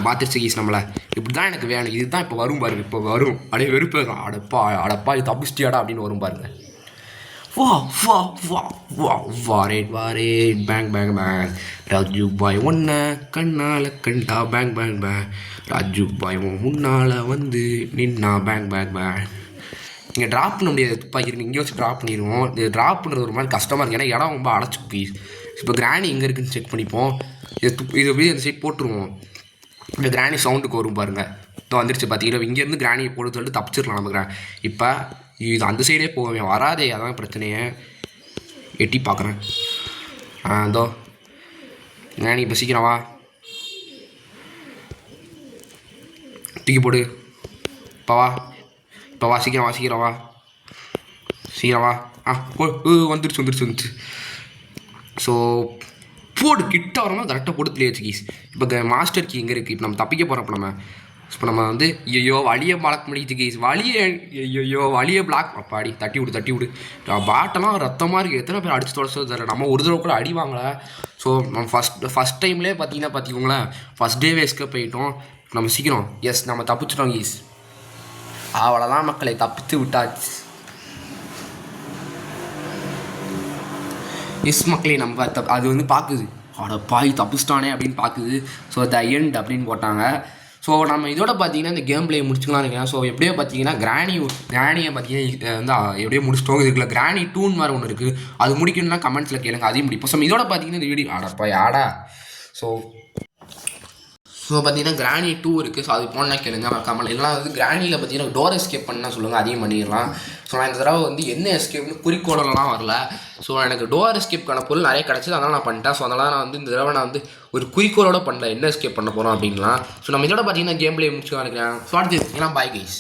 பார்த்துருச்சு கீஸ் நம்மளை. இப்படி தான் எனக்கு வேணும், இதுதான் இப்போ வரும் பாருங்க. இப்போ வரும் அப்படியே வெறுப்பு, அடப்பா இது தப்பிச்சிட்டியாடா அப்படின்னு வரும் பாருங்க. வாரே பேங் ராஜு பாய் ஒன்ன கண்ணால் கண்டா பேங் ராஜு பாய் முன்னால் வந்து நின்னா பேங் இங்கே ட்ராப் பண்ண முடியாது துப்பாக்கி இருக்கு, இங்கே வச்சு ட்ராப் பண்ணிடுவோம். இது ட்ராப் பண்ணுறது ஒரு மாதிரி கஷ்டமாக இருக்குது, ஏன்னா இடம் ரொம்ப அடைச்சி ப்ளீஸ். இப்போ கிராணி எங்கே இருக்குதுன்னு செக் பண்ணிப்போம். இது அப்படியே அந்த சைட் போட்டுருவோம். இந்த கிராணி சவுண்டுக்கு வரும் பாருங்கள். இப்போ வந்துருச்சு பார்த்தீங்கன்னா, இங்கேருந்து கிராணியை போட்டு சொல்லிட்டு தப்பிச்சிடலாம் நம்ம. இப்போ இது அந்த சைடே போவேன், வராதே, அதான் பிரச்சனையை. எட்டி பார்க்குறேன். இதோ கிராணி இப்போ சீக்கிரம் வா, தூக்கி போடு. இப்போ வா சீக்கிரம் வா. வந்துருச்சு. ஸோ போடு, கிட்ட வரமா கரெக்டாக போட்டு தெரியாச்சு கீஸ். இப்போ மாஸ்டர் கீ எங்கே இருக்குது, இப்போ நம்ம தப்பிக்க போகிறப்ப இப்போ நம்ம வந்து வழியை பிளாக் பண்ணிச்சு கீஸ். வழியை பிளாக் அப்பாடி தட்டி விடு. பாட்டெல்லாம் ரத்தமாக இருக்குது, எத்தனை பேர் அடிச்சு தொடச்சது தரல. நம்ம ஒரு தடவை கூட அடி வாங்கலை. ஸோ நம்ம ஃபஸ்ட் டைம்லேயே பார்த்திங்களேன், ஃபஸ்ட் டேவே எஸ்கேப் போயிட்டோம். நம்ம சீக்கிரம் நம்ம தப்பிச்சிட்டோம் கீஸ். அவ்வளோதான் மக்களை, தப்பித்து விட்டாச்சு. மக்களே நம்ம அது வந்து பார்க்குது, பாய் தப்பிச்சிட்டானே அப்படின்னு பார்க்குது. ஸோ த எண்ட் அப்படின்னு போட்டாங்க. ஸோ நம்ம இதோட பார்த்தீங்கன்னா இந்த கேம் பிளே முடிச்சுக்கலாம் இருக்கேன். ஸோ எப்படியோ பார்த்தீங்கன்னா கிராணியை பார்த்தீங்கன்னா வந்து எப்படியோ முடிச்சிட்டோம். இதுக்குள்ள கிராணி 2 மாதிரி ஒன்று இருக்குது, அது முடிக்கணும்னா கமெண்ட்ஸில் கேளுங்க, அதையும் முடிப்போம். ஸோ இதோட பார்த்தீங்கன்னா இந்த வீடியோ ஸோ பார்த்தீங்கன்னா கிராணி 2 இருக்குது. ஸோ அது போனால் கேளுங்க மறக்காமல். இல்லைனா வந்து கிராணியில் பார்த்தீங்கன்னா டோர் எஸ்கேப் பண்ணால் சொல்லுங்கள், அதையும் பண்ணிடலாம். ஸோ நான் இந்த தடவை வந்து என்ன எஸ்கேப்னு குறிக்கோளெல்லாம் வரல. ஸோ எனக்கு டோர் எஸ்கேப்க்கான பொருள் நிறைய கிடச்சிது, அதனால் நான் பண்ணிட்டேன். ஸோ அதனால் நான் வந்து இந்த தடவை நான் வந்து ஒரு குறிக்கோளோட பண்ணல, என்ன எஸ்கேப் பண்ண போகிறோம் அப்படின்லாம். ஸோ நம்ம இதோட பார்த்தீங்கன்னா கேம் பிளே முடிச்சு நினைக்கிறேன். ஸோ அடுத்து பாய் கைஸ்.